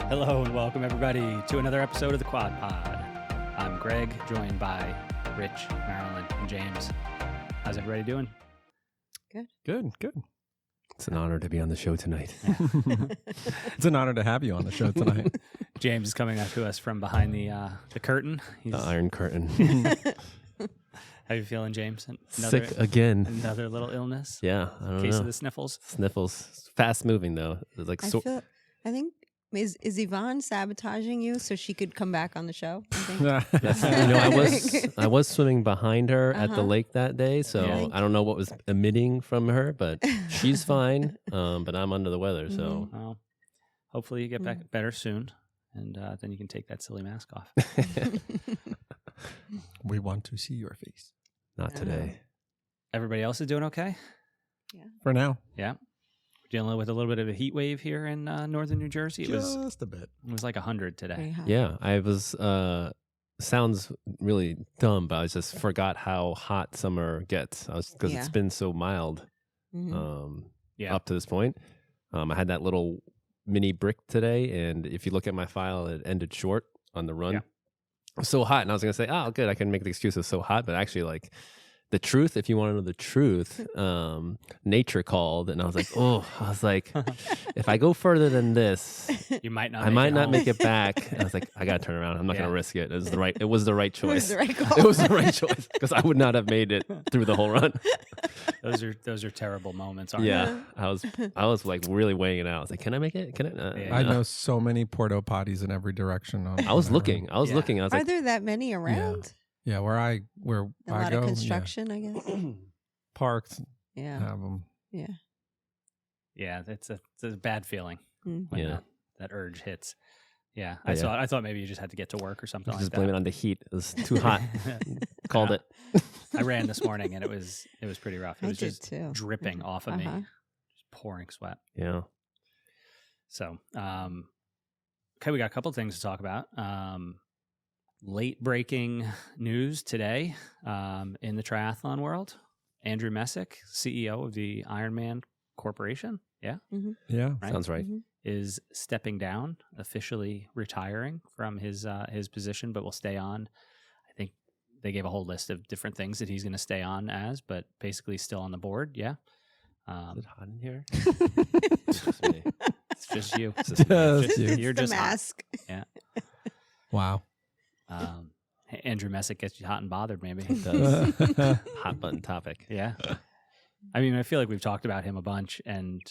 Hello and welcome everybody to another episode of the Quad Pod. I'm Greg, joined by Rich, Marilyn, and James. How's everybody doing? Good. It's an honor to be on the show tonight. It's an honor to have you on the show tonight. James is coming up to us from behind the curtain. The Iron Curtain. How you feeling, James? Sick again. Another little illness? Yeah, I don't Case know. of the sniffles? Sniffles. Fast moving though. It's like I think is Yvonne sabotaging you so she could come back on the show? I think. That's, I was swimming behind her at the lake that day, so I don't know what was emitting from her, but she's fine. But I'm under the weather, so Well, hopefully you get back better soon, and then you can take that silly mask off. We want to see your face. not today. Everybody else is doing okay? For now. Yeah. Dealing with a little bit of a heat wave here in northern New Jersey. It was a bit. like 100 today. Very hot. Yeah, I was. Sounds really dumb, but I just forgot how hot summer gets. Because it's been so mild. Up to this point. I had that little mini brick today, and if you look at my file, it ended short on the run. Yeah. It was so hot, and I was going to say, oh, good, I can make the excuse it's so hot, but actually, like, the truth, if you want to know the truth, nature called, and I was like, if I go further than this, You might not. I might not home. make it back. And I was like, I got to turn around. I'm not going to risk it. It was the right choice. It was the right call. It was the right choice because I would not have made it through the whole run. Those are terrible moments, aren't Yeah, I was like really weighing it out. I was like, can I make it? Can I? Yeah. I know so many porta potties in every direction. I was looking. I was looking. I was Are like, there that many around? Yeah, where I A lot go, of construction, I guess. parks Yeah. have them. Yeah. Yeah, it's a bad feeling when Yeah. that urge hits. Yeah, Oh, I thought maybe you just had to get to work or something like just that. blame it on the heat. It was too hot. Called it. I ran this morning and it was pretty rough. It I was did just too. dripping off of me, Uh-huh. just pouring sweat. Yeah. So, okay, we got a couple things to talk about. Late breaking news today in the triathlon world. Andrew Messick, CEO of the Ironman Corporation, Yeah. Right. Sounds right. is stepping down, officially retiring from his position, but will stay on. I think they gave a whole list of different things that he's going to stay on as, but basically still on the board. Yeah. Is it hot in here? It's just me. It's just you. It's just me. Just you. You're the just hot. mask. Yeah. Wow. Andrew Messick gets you hot and bothered, maybe. It does. Hot button topic. Yeah. I mean, I feel like we've talked about him a bunch, and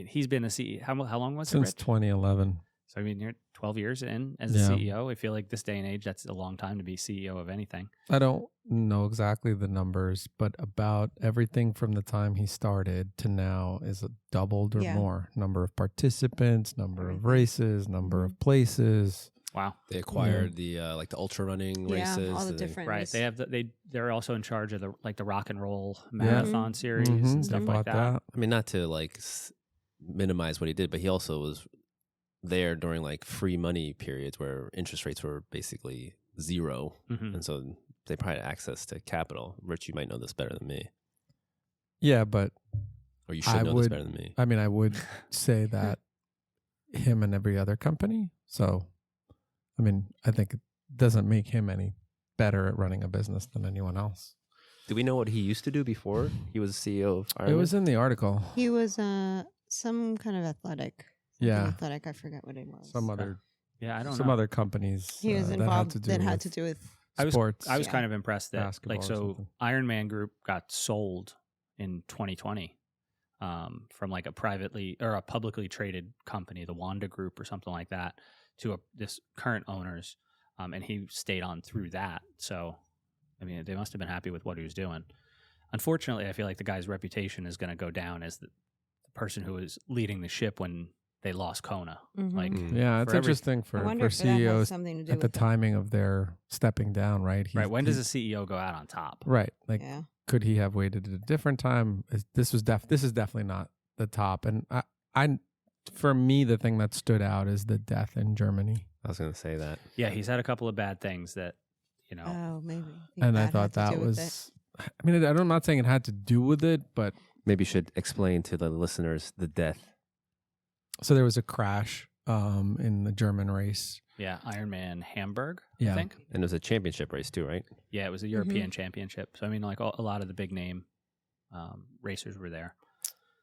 he's been a CEO. How long was it, Since Rich? 2011. So, I mean, you're 12 years in as a Yeah. CEO. I feel like this day and age, that's a long time to be CEO of anything. I don't know exactly the numbers, but about everything from the time he started to now is doubled or more. Number of participants, number of races, number of places. Wow. They acquired the like the ultra running races. all the different Right. races. They have they're also in charge of the rock and roll marathon series and stuff They like bought that. I mean, not to like minimize what he did, but he also was there during like free money periods where interest rates were basically zero, Mhm. and so they probably had access to capital. Rich, you might know this better than me, Yeah, but or you should know this better than me. I mean, I would say that him and every other company. So, I mean, I think it doesn't make him any better at running a business than anyone else. Do we know what he used to do before he was CEO of Ironman? It was in the article. He was some kind of athletic. Yeah. Athletic. I forget what it was. Some other Yeah, I don't some know. other companies He was involved that had to do with. sports. I was Yeah. kind of impressed that Basketball like or so something. Ironman Group got sold in 2020 from like a publicly traded company, the Wanda Group or something like that, to this current owners, and he stayed on through that. So, I mean, they must have been happy with what he was doing. Unfortunately, I feel like the guy's reputation is going to go down as the person who was leading the ship when they lost Kona. Like, Yeah, it's for every- interesting I for wonder if that has CEOs something to do at the with it. timing of their stepping down, right? right? When does a CEO go out on top? Right. Like, Yeah. could he have waited at a different time? This is definitely not the top. And I, for me, the thing that stood out is the death in Germany. I was going to say that. Yeah, he's had a couple of bad things that, you know. Oh, maybe. And I had thought to that do with it. was, I mean, I'm not saying it had to do with it, but Maybe you should explain to the listeners the death. So there was a crash in the German race. Yeah, Ironman Hamburg, Yeah. I think. And it was a championship race too, right? Yeah, it was a European championship. So I mean, like a lot of the big name racers were there.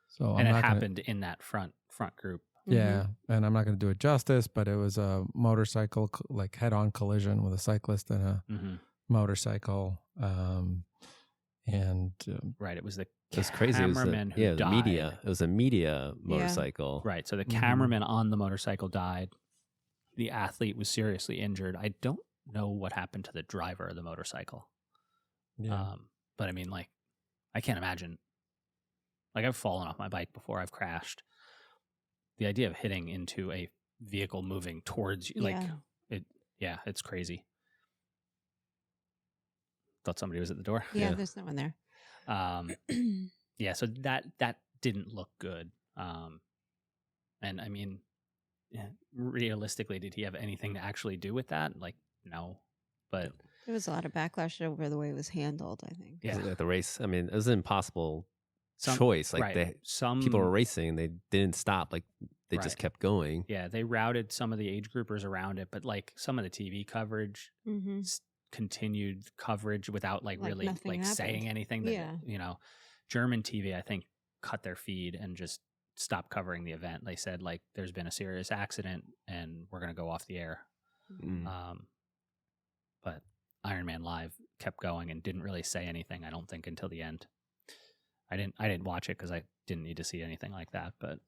So and it happened in that front group. Yeah, and I'm not going to do it justice, but it was a motorcycle like head-on collision with a cyclist and a motorcycle. Right, it was the It's crazy. It was cameraman who the died. media. It was a media motorcycle. Right, so the cameraman on the motorcycle died. The athlete was seriously injured. I don't know what happened to the driver of the motorcycle. Yeah. But I mean, like, I can't imagine. Like, I've fallen off my bike before. I've crashed. The idea of hitting into a vehicle moving towards you, it's crazy. Thought somebody was at the door. Yeah, there's no one there. Yeah, so that didn't look good. And I mean, realistically, did he have anything to actually do with that? Like, no. But there was a lot of backlash over the way it was handled, I think. Yeah, at the race. I mean, it was an impossible choice. Like some people were racing, they didn't stop. Like they just kept going. Yeah, they routed some of the age groupers around it, but like some of the TV coverage continued coverage without like really like saying anything. That, German TV, I think, cut their feed and just stopped covering the event. They said like there's been a serious accident and we're going to go off the air. But Ironman Live kept going and didn't really say anything, I don't think, until the end. I didn't watch it because I didn't need to see anything like that. But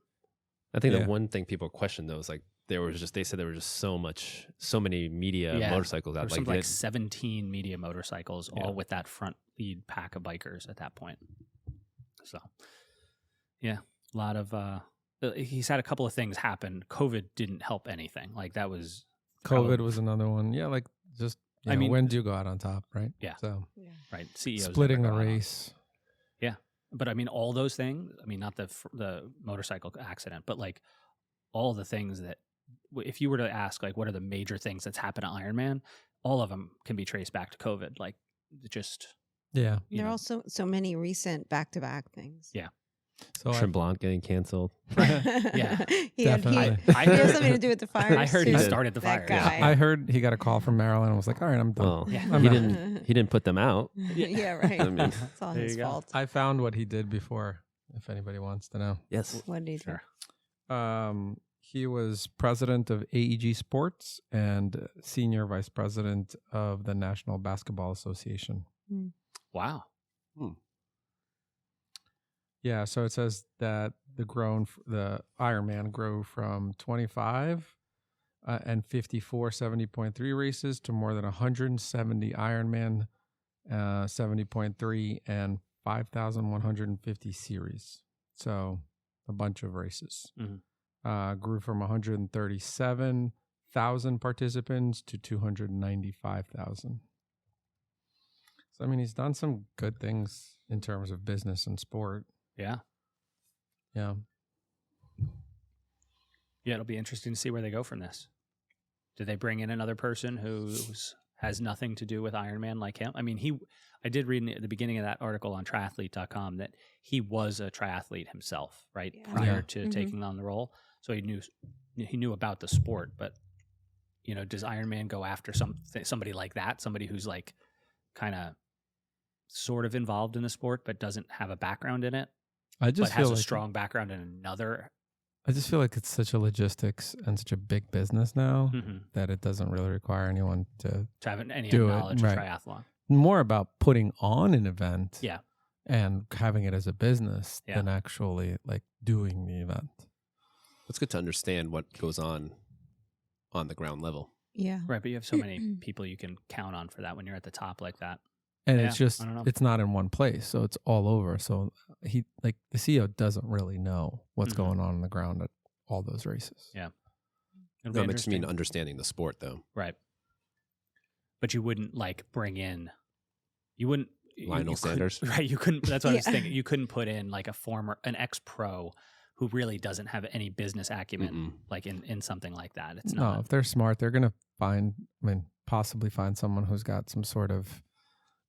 I think the one thing people questioned though was like they said there were just so many media motorcycles out. Like 17 media motorcycles, all with that front lead pack of bikers at that point. So yeah, a lot of he's had a couple of things happen. COVID didn't help anything. Like that was COVID was another one. Yeah, like just I mean, when do you go out on top, right? Yeah. So right, CEOs splitting the race. Yeah, but I mean, all those things. I mean, not the motorcycle accident, but like all the things that, if you were to ask, like, what are the major things that's happened at Ironman, all of them can be traced back to COVID. Like, just there are also so many recent back-to-back things. Yeah. So Tremblant getting canceled. Yeah, he had something to do with the fires. I heard he started the fire. Yeah. I heard he got a call from Maryland and was like, all right, I'm done. Well, he didn't put them out. Yeah, right. I mean, it's all his fault. I found what he did before, if anybody wants to know. Yes. What did he do? He was president of AEG Sports and senior vice president of the National Basketball Association. Wow. Yeah, so it says that the Ironman grew from 25 and 54 70.3 races to more than 170 Ironman 70.3 and 5,150 series. So a bunch of races. Grew from 137,000 participants to 295,000. So I mean, he's done some good things in terms of business and sport. Yeah. Yeah. Yeah, it'll be interesting to see where they go from this. Do they bring in another person who has nothing to do with Ironman like him? I mean, I did read at the beginning of that article on triathlete.com that he was a triathlete himself, right? Yeah. Prior to taking on the role. So he knew about the sport, but does Ironman go after somebody like that? Somebody who's like kind of sort of involved in the sport but doesn't have a background in it? But has a strong background in another. I just feel like it's such a logistics and such a big business now that it doesn't really require anyone to have any knowledge of triathlon. More about putting on an event, and having it as a business than actually like doing the event. It's good to understand what goes on the ground level. Yeah, right. But you have so many people you can count on for that when you're at the top like that. And it's just, it's not in one place. So it's all over. So the CEO doesn't really know what's going on the ground at all those races. Yeah. I just mean understanding the sport though. Right. But you wouldn't like bring in, Lionel Sanders. Right. You couldn't, that's what I was thinking. You couldn't put in like an ex-pro who really doesn't have any business acumen like in something like that. It's not. No, if they're smart, they're going to possibly find someone who's got some sort of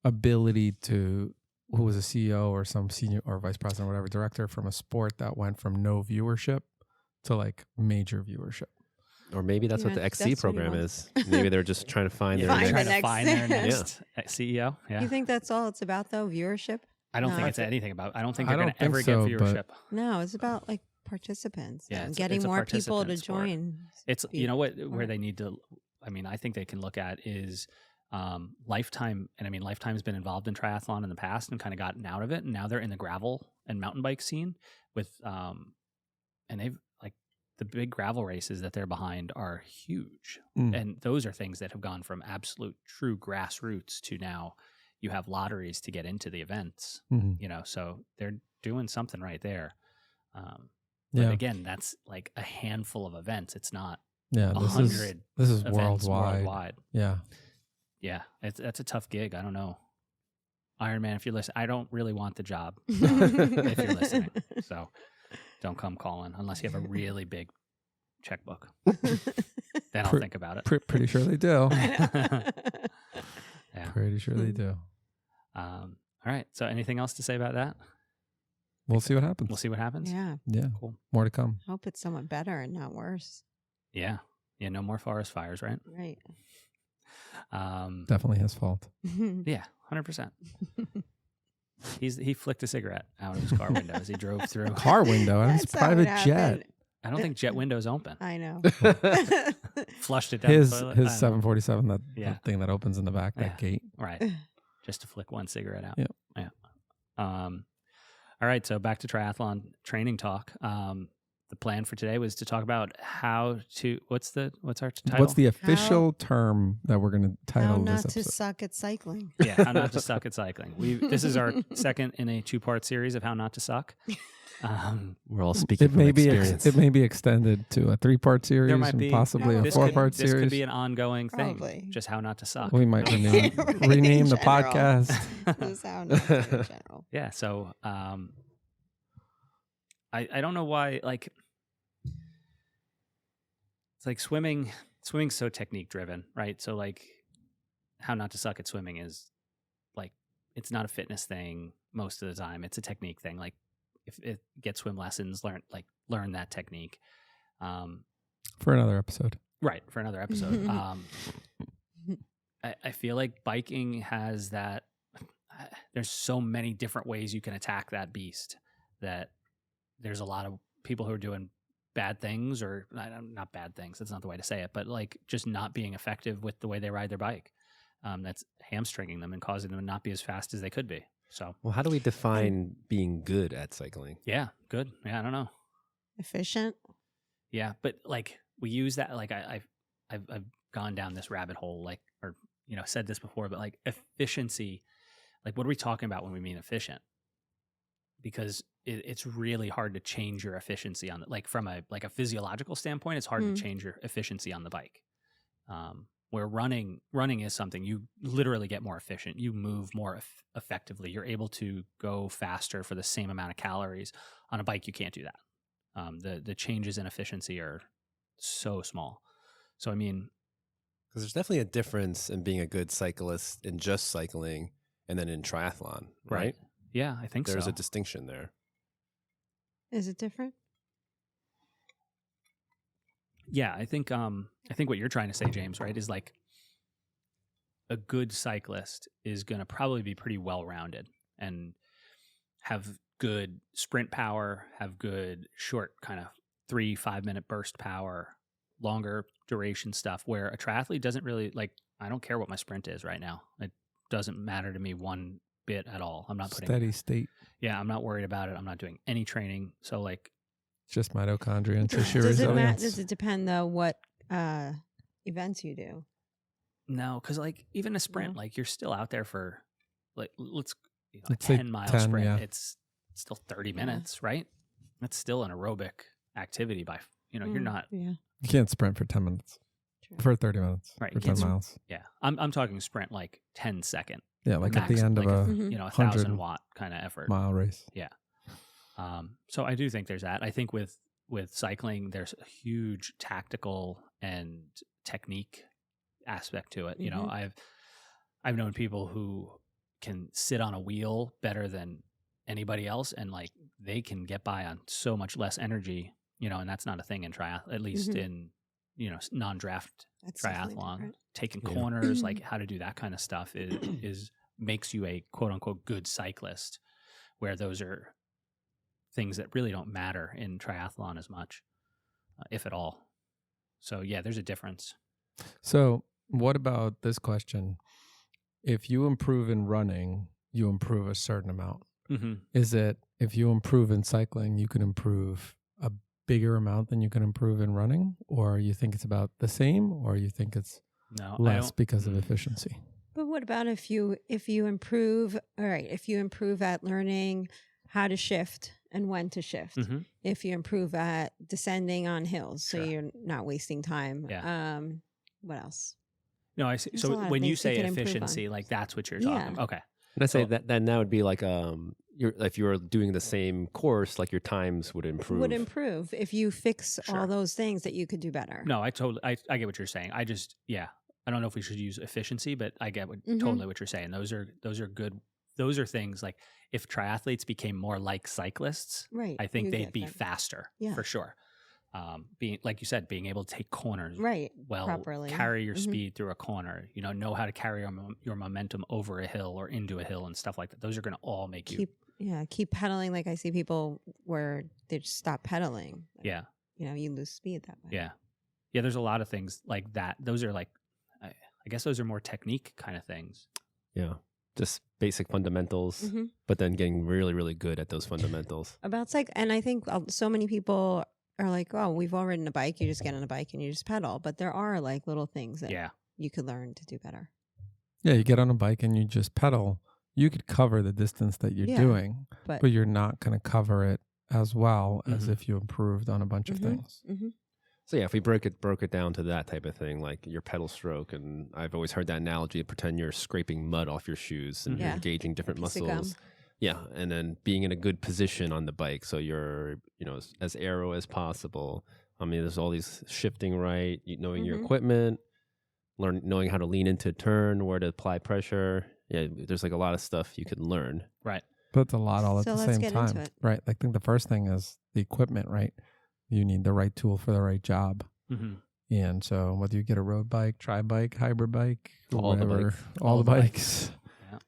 ability who was a CEO or some senior or vice president or whatever director from a sport that went from no viewership to like major viewership. Or maybe that's what the XC program is. Maybe they're just trying to find their next CEO. Yeah. You think that's all it's about, though? Viewership? I don't think it's anything about. I don't think they're going to ever get viewership. No, it's about like participants. Yeah, and getting more people to join. It's where they need to. I mean, I think they can look at is Lifetime, and I mean, Lifetime's been involved in triathlon in the past and kind of gotten out of it, and now they're in the gravel and mountain bike scene with, and they've like the big gravel races that they're behind are huge, and those are things that have gone from absolute true grassroots to now you have lotteries to get into the events, you know, so they're doing something right there. But again, that's like a handful of events. It's not 100. This is worldwide. Yeah. Yeah. That's a tough gig. I don't know. Ironman, if you're listening, I don't really want the job if you're listening. So don't come calling unless you have a really big checkbook. Then I'll think about it. Pretty sure they do. Yeah. Pretty sure they do. All right. So anything else to say about that? We'll see what happens. We'll see what happens. Yeah. Yeah. Cool. More to come. Hope it's somewhat better and not worse. Yeah. Yeah. No more forest fires, right? Right. Definitely his fault. Yeah. 100%. He flicked a cigarette out of his car window as he drove through. Car window? It's private jet. I don't think jet windows open. I know. Flushed it down the toilet. His 747, that thing that opens in the back, that gate. Right. Just to flick one cigarette out. Yep. Yeah. All right. So back to triathlon training talk. The plan for today was to talk about how to, what's our title? What's the official term that we're going to title this episode? How not to suck at cycling. Yeah. How not to suck at cycling. This is our second in a 2-part series of how not to suck. We're all speaking from experience. It may be extended to a 3-part series and possibly a 4-part series. This could be an ongoing thing. Probably. Just how not to suck. We might rename the podcast. Just how not to in general. Yeah. So I don't know why, like, it's like swimming's so technique driven, right? So like how not to suck at swimming is like, it's not a fitness thing most of the time. It's a technique thing. Like if it get swim lessons, learn that technique. For another episode. Right. For another episode. I feel like biking has that, there's so many different ways you can attack that beast that there's a lot of people who are doing bad things, or not bad things. That's not the way to say it, but like just not being effective with the way they ride their bike. That's hamstringing them and causing them to not be as fast as they could be. So, well, how do we define being good at cycling? Yeah, good. Yeah, I don't know. Efficient. Yeah, but like we use that. Like I've gone down this rabbit hole, like, or said this before, but like efficiency. Like, what are we talking about when we mean efficient? Because it's really hard to change your efficiency on like from a physiological standpoint. It's hard to change your efficiency on the bike. Where running is something you literally get more efficient. You move more effectively. You're able to go faster for the same amount of calories. On a bike, you can't do that. The changes in efficiency are so small. So I mean, because there's definitely a difference in being a good cyclist in just cycling and then in triathlon, right? Yeah, I think there's a distinction there. Is it different? Yeah, I think what you're trying to say, James, right, is like a good cyclist is going to probably be pretty well-rounded and have good sprint power, have good short kind of 3-5 minute burst power, longer duration stuff, where a triathlete doesn't really like, I don't care what my sprint is right now. It doesn't matter to me one bit at all. I'm not putting steady state. Yeah, I'm not worried about it. I'm not doing any training. So like, just mitochondria and tissue resilience. Does it depend though what events you do? No, because like even a sprint, like you're still out there for like let's a Let's say 10-mile sprint. yeah. It's still 30 minutes, right? That's still an aerobic activity. By you're not. Yeah. You can't sprint for 10 minutes. True. For 30 minutes. Right. For 10 miles. Yeah, I'm talking sprint like 10-second. Yeah, like max, at the end like of a 1,000-watt kind of effort. Mile race. Yeah. So I do think there's that. I think with cycling, there's a huge tactical and technique aspect to it. You know, I've known people who can sit on a wheel better than anybody else, and like they can get by on so much less energy and that's not a thing in triathlon, at least in, non-draft triathlon. Taking corners, like how to do that kind of stuff is makes you a quote unquote good cyclist, where those are things that really don't matter in triathlon as much, if at all. So yeah, there's a difference. So what about this question? If you improve in running, you improve a certain amount. Is it if you improve in cycling, you can improve a bigger amount than you can improve in running? Or you think it's about the same, or you think it's less because of efficiency? But what about if you improve, all right, if you improve at learning how to shift and when to shift, if you improve at descending on hills, so you're not wasting time. What else? No, I see. There's so when you say efficiency, like that's what you're talking about. Okay. And I say that then that would be like if you were doing the same course, like your times would improve. Would improve if you fix all those things that you could do better. No, I get what you're saying. I don't know if we should use efficiency, but I get totally what you're saying. Those are good. Those are things like if triathletes became more like cyclists, right? I think they'd be faster for sure. Being like you said, being able to take corners properly, carry your speed through a corner, know how to carry your momentum over a hill or into a hill and stuff like that. Those are going to all make keep pedaling. Like I see people where they just stop pedaling. You lose speed that way. Yeah. There's a lot of things like that. Those are like, I guess those are more technique kind of things. Yeah. Just basic fundamentals, but then getting really, really good at those fundamentals. And I think so many people are like, oh, we've all ridden a bike. You just get on a bike and you just pedal. But there are like little things that you could learn to do better. Yeah, you get on a bike and you just pedal. You could cover the distance that you're doing, but you're not going to cover it as well as if you improved on a bunch of things. So yeah, if we broke it down to that type of thing, like your pedal stroke, and I've always heard that analogy, pretend you're scraping mud off your shoes and you're engaging different muscles. Yeah, and then being in a good position on the bike, so you're as aero as possible. I mean, there's all these shifting right, knowing your equipment, knowing how to lean into a turn, where to apply pressure. Yeah, there's like a lot of stuff you can learn. Right, but it's a lot all at the same time. Right, I think the first thing is the equipment. Right, you need the right tool for the right job. And so whether you get a road bike, tri-bike, hybrid bike, all the bikes.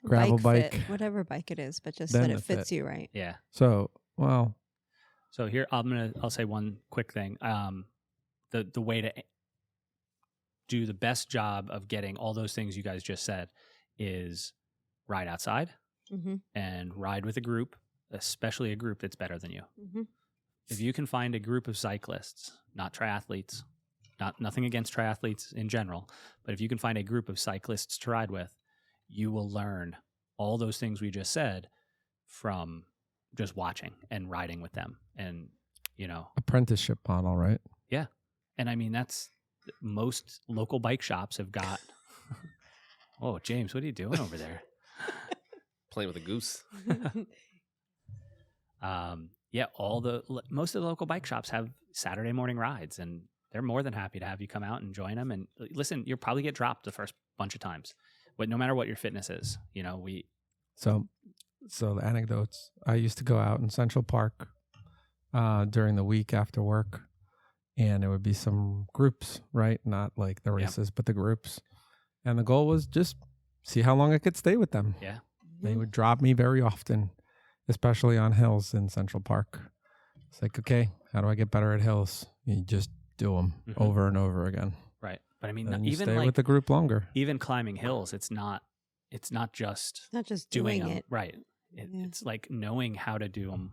Gravel bike, fit, whatever bike it is, but just that it fits you right. Yeah. So here I'll say one quick thing. The way to do the best job of getting all those things you guys just said is ride outside and ride with a group, especially a group that's better than you. If you can find a group of cyclists, not triathletes, nothing against triathletes in general, but if you can find a group of cyclists to ride with, you will learn all those things we just said from just watching and riding with them. And, apprenticeship model, right? Yeah. And I mean, that's most local bike shops have got. Oh, James, what are you doing over there? Playing with a goose. Most of the local bike shops have Saturday morning rides, and they're more than happy to have you come out and join them. And listen, you'll probably get dropped the first bunch of times. But no matter what your fitness is, So the anecdotes, I used to go out in Central Park during the week after work, and it would be some groups, right? Not like the races, but the groups. And the goal was just see how long I could stay with them. Yeah. They would drop me very often, especially on hills in Central Park. It's like, okay, how do I get better at hills? You just do them over and over again. Right. But I mean, and even stay with the group longer. Even climbing hills, it's not just doing them. It. Right. It's like knowing how to do them,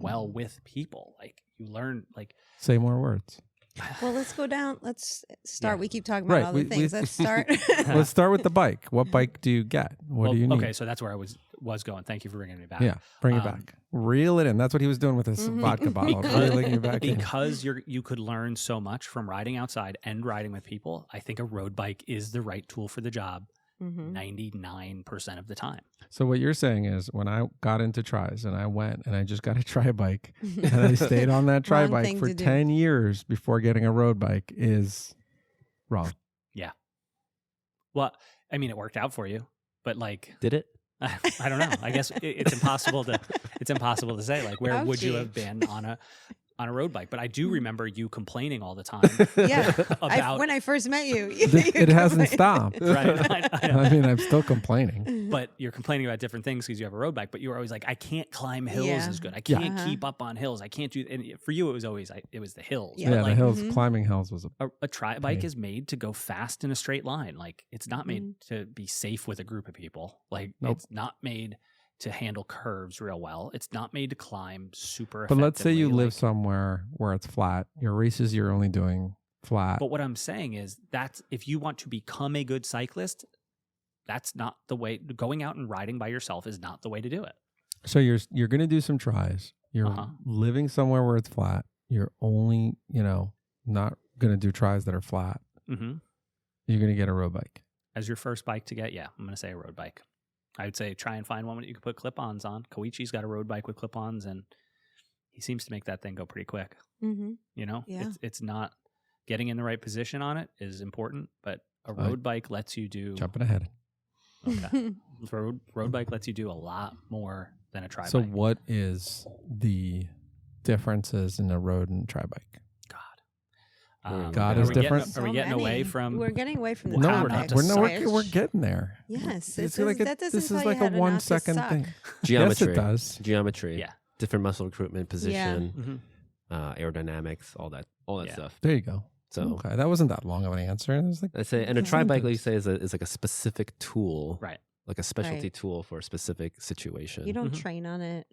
well with people. Like you learn, like say more words. Well, let's go down. Let's start. We keep talking about all the things. Let's start. Let's start with the bike. What bike do you get? What do you need? Okay, so that's where I was going. Thank you for bringing me back. Yeah, bring it back. Reel it in. That's what he was doing with his vodka bottle. Reeling you back because you could learn so much from riding outside and riding with people. I think a road bike is the right tool for the job 99% of the time. So what you're saying is when I got into tries and I went and I just got a tri bike and I stayed on that tri bike for 10 years before getting a road bike is wrong. Yeah. Well, I mean, it worked out for you, but like... Did it? I don't know. I guess it's impossible to say. Like, where would you have been on a road bike? But I do remember you complaining all the time. Yeah, about when I first met you. It hasn't stopped. Right. I mean, I'm still complaining. But you're complaining about different things because you have a road bike. But you were always like, I can't climb hills as good. I can't keep up on hills. I can't do. And for you, it was always it was the hills. Yeah, but like, the hills. Climbing hills was a tri bike is made to go fast in a straight line. Like, it's not made to be safe with a group of people. Like, it's not made to handle curves real well. It's not made to climb super effectively. But let's say you live somewhere where it's flat. Your races, you're only doing flat. But what I'm saying is that's if you want to become a good cyclist, that's not the way. Going out and riding by yourself is not the way to do it. So you're going to do some tries. You're living somewhere where it's flat. You're only, not going to do tries that are flat. Mm-hmm. You're going to get a road bike. As your first bike to get, I'm going to say a road bike. I would say try and find one that you can put clip-ons on. Koichi's got a road bike with clip-ons, and he seems to make that thing go pretty quick. Mm-hmm. It's not getting in the right position on it is important, but a road bike lets you do jumping ahead. Okay, road bike lets you do a lot more than a tri bike. So, what is the differences in a road and tri bike? God is different. Are we getting away from? We're getting away from the No, topic. we're getting there. Yes, that doesn't this tell is you like how a to 1 not to second suck. thing. Geometry. Yes, it does. Geometry. Yeah. Different muscle recruitment, position, Mm-hmm. Aerodynamics, all that stuff. There you go. So okay, that wasn't that long of an answer. It was like, I say, and a tri bike, like you say, is like a specific tool, right? Like a specialty tool for a specific situation. You don't train on it,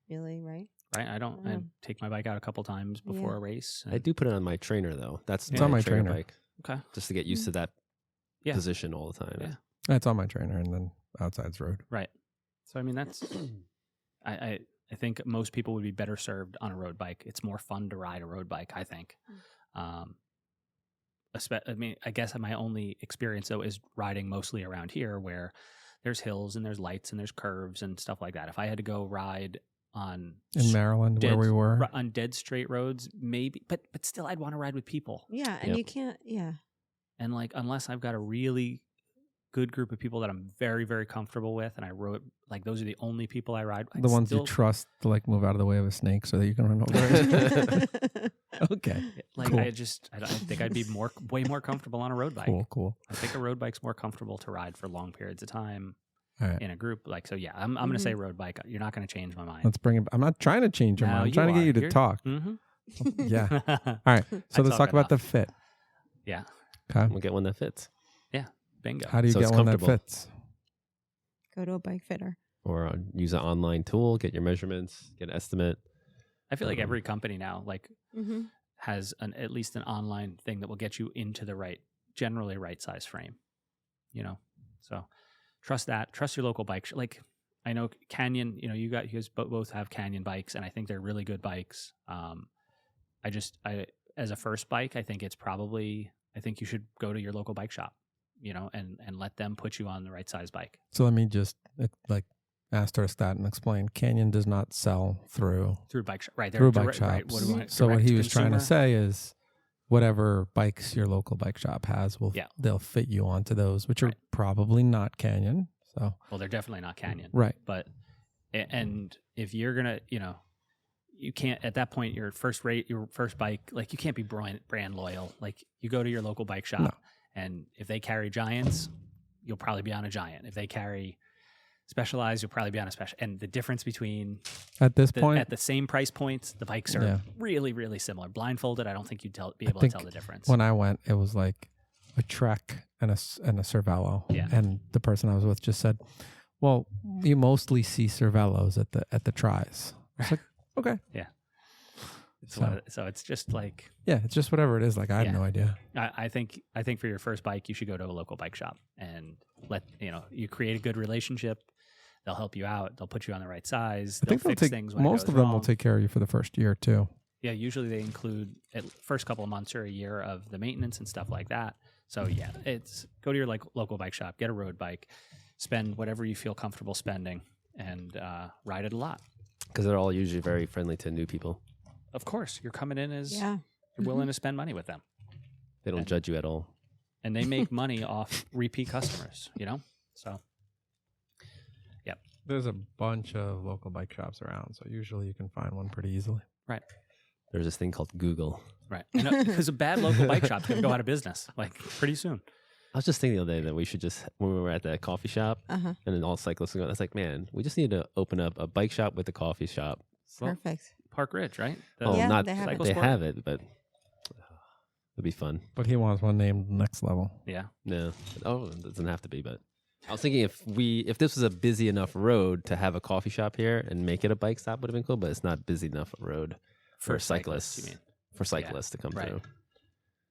really, right? Right. I don't. I take my bike out a couple times before a race. I do put it on my trainer though. It's on my trainer trainer bike. Okay. Just to get used to that position all the time. Yeah. It's on my trainer, and then outside's road. Right. So I mean, that's. I think most people would be better served on a road bike. It's more fun to ride a road bike, I think. I guess my only experience though is riding mostly around here, where there's hills and there's lights and there's curves and stuff like that. If I had to go ride in Maryland, where we were on dead straight roads, maybe, but still, I'd want to ride with people. Yeah, and you can't. Yeah, and like unless I've got a really good group of people that I'm very, very comfortable with, and I rode like those are the only people I ride. The ones you trust to like move out of the way of a snake so that you can run over it. Okay, like cool. I think I'd be way more comfortable on a road bike. Cool. I think a road bike's more comfortable to ride for long periods of time. Right. In a group. Like, so yeah, I'm going to say road bike. You're not going to change my mind. Let's bring it. I'm not trying to change your mind. I'm trying to get you to talk. Mm-hmm. Yeah. All right. So let's talk about the fit. Yeah. Okay. We'll get one that fits. Yeah. Bingo. How do you get one that fits? Go to a bike fitter. Or use an online tool, get your measurements, get an estimate. I feel like every company now has at least an online thing that will get you into the generally right size frame. So trust that. Trust your local bike. Like I know Canyon. You guys both have Canyon bikes, and I think they're really good bikes. As a first bike, I think you should go to your local bike shop, and let them put you on the right size bike. So let me just asterisk that and explain. Canyon does not sell through bike shop, right? Through bike shops. Right. So what he was trying to say is, whatever bikes your local bike shop has, they'll fit you onto those, which are probably not Canyon. So well, they're definitely not Canyon, right? But and if you're gonna, you can't at that point your first bike, like you can't be brand loyal. Like you go to your local bike shop, and if they carry Giants, you'll probably be on a Giant. If they carry Specialized, you'll probably be on a Special. And the difference between at the same price points, the bikes are really, really similar. Blindfolded, I don't think you'd be able to tell the difference. When I went, it was like a Trek and a Cervelo. Yeah. And the person I was with just said, "Well, you mostly see Cervelos at the tries." I was like, "Okay." Yeah. So it's just like it's just whatever it is. Like I have no idea. I think for your first bike, you should go to a local bike shop and you create a good relationship. They'll help you out. They'll put you on the right size. They'll fix things when most of them will take care of you for the first year too. Yeah, usually they include first couple of months or a year of the maintenance and stuff like that. So it's go to your local bike shop, get a road bike, spend whatever you feel comfortable spending, and ride it a lot. Because they're all usually very friendly to new people. Of course, you're coming in as you're willing to spend money with them. They don't judge you at all, and they make money off repeat customers. So. Yep. There's a bunch of local bike shops around, so usually you can find one pretty easily. Right. There's this thing called Google. Right. Because a bad local bike shop's going to go out of business like pretty soon. I was just thinking the other day that we should just, when we were at that coffee shop, and then all cyclists were going, I was like, man, we just need to open up a bike shop with a coffee shop. Perfect. Park Ridge, right? They have it, but it'd be fun. But he wants one named Next Level. Yeah. No. Oh, it doesn't have to be, but I was thinking if this was a busy enough road to have a coffee shop here and make it a bike stop would have been cool, but it's not busy enough a road for cyclists. You mean? For cyclists to come through.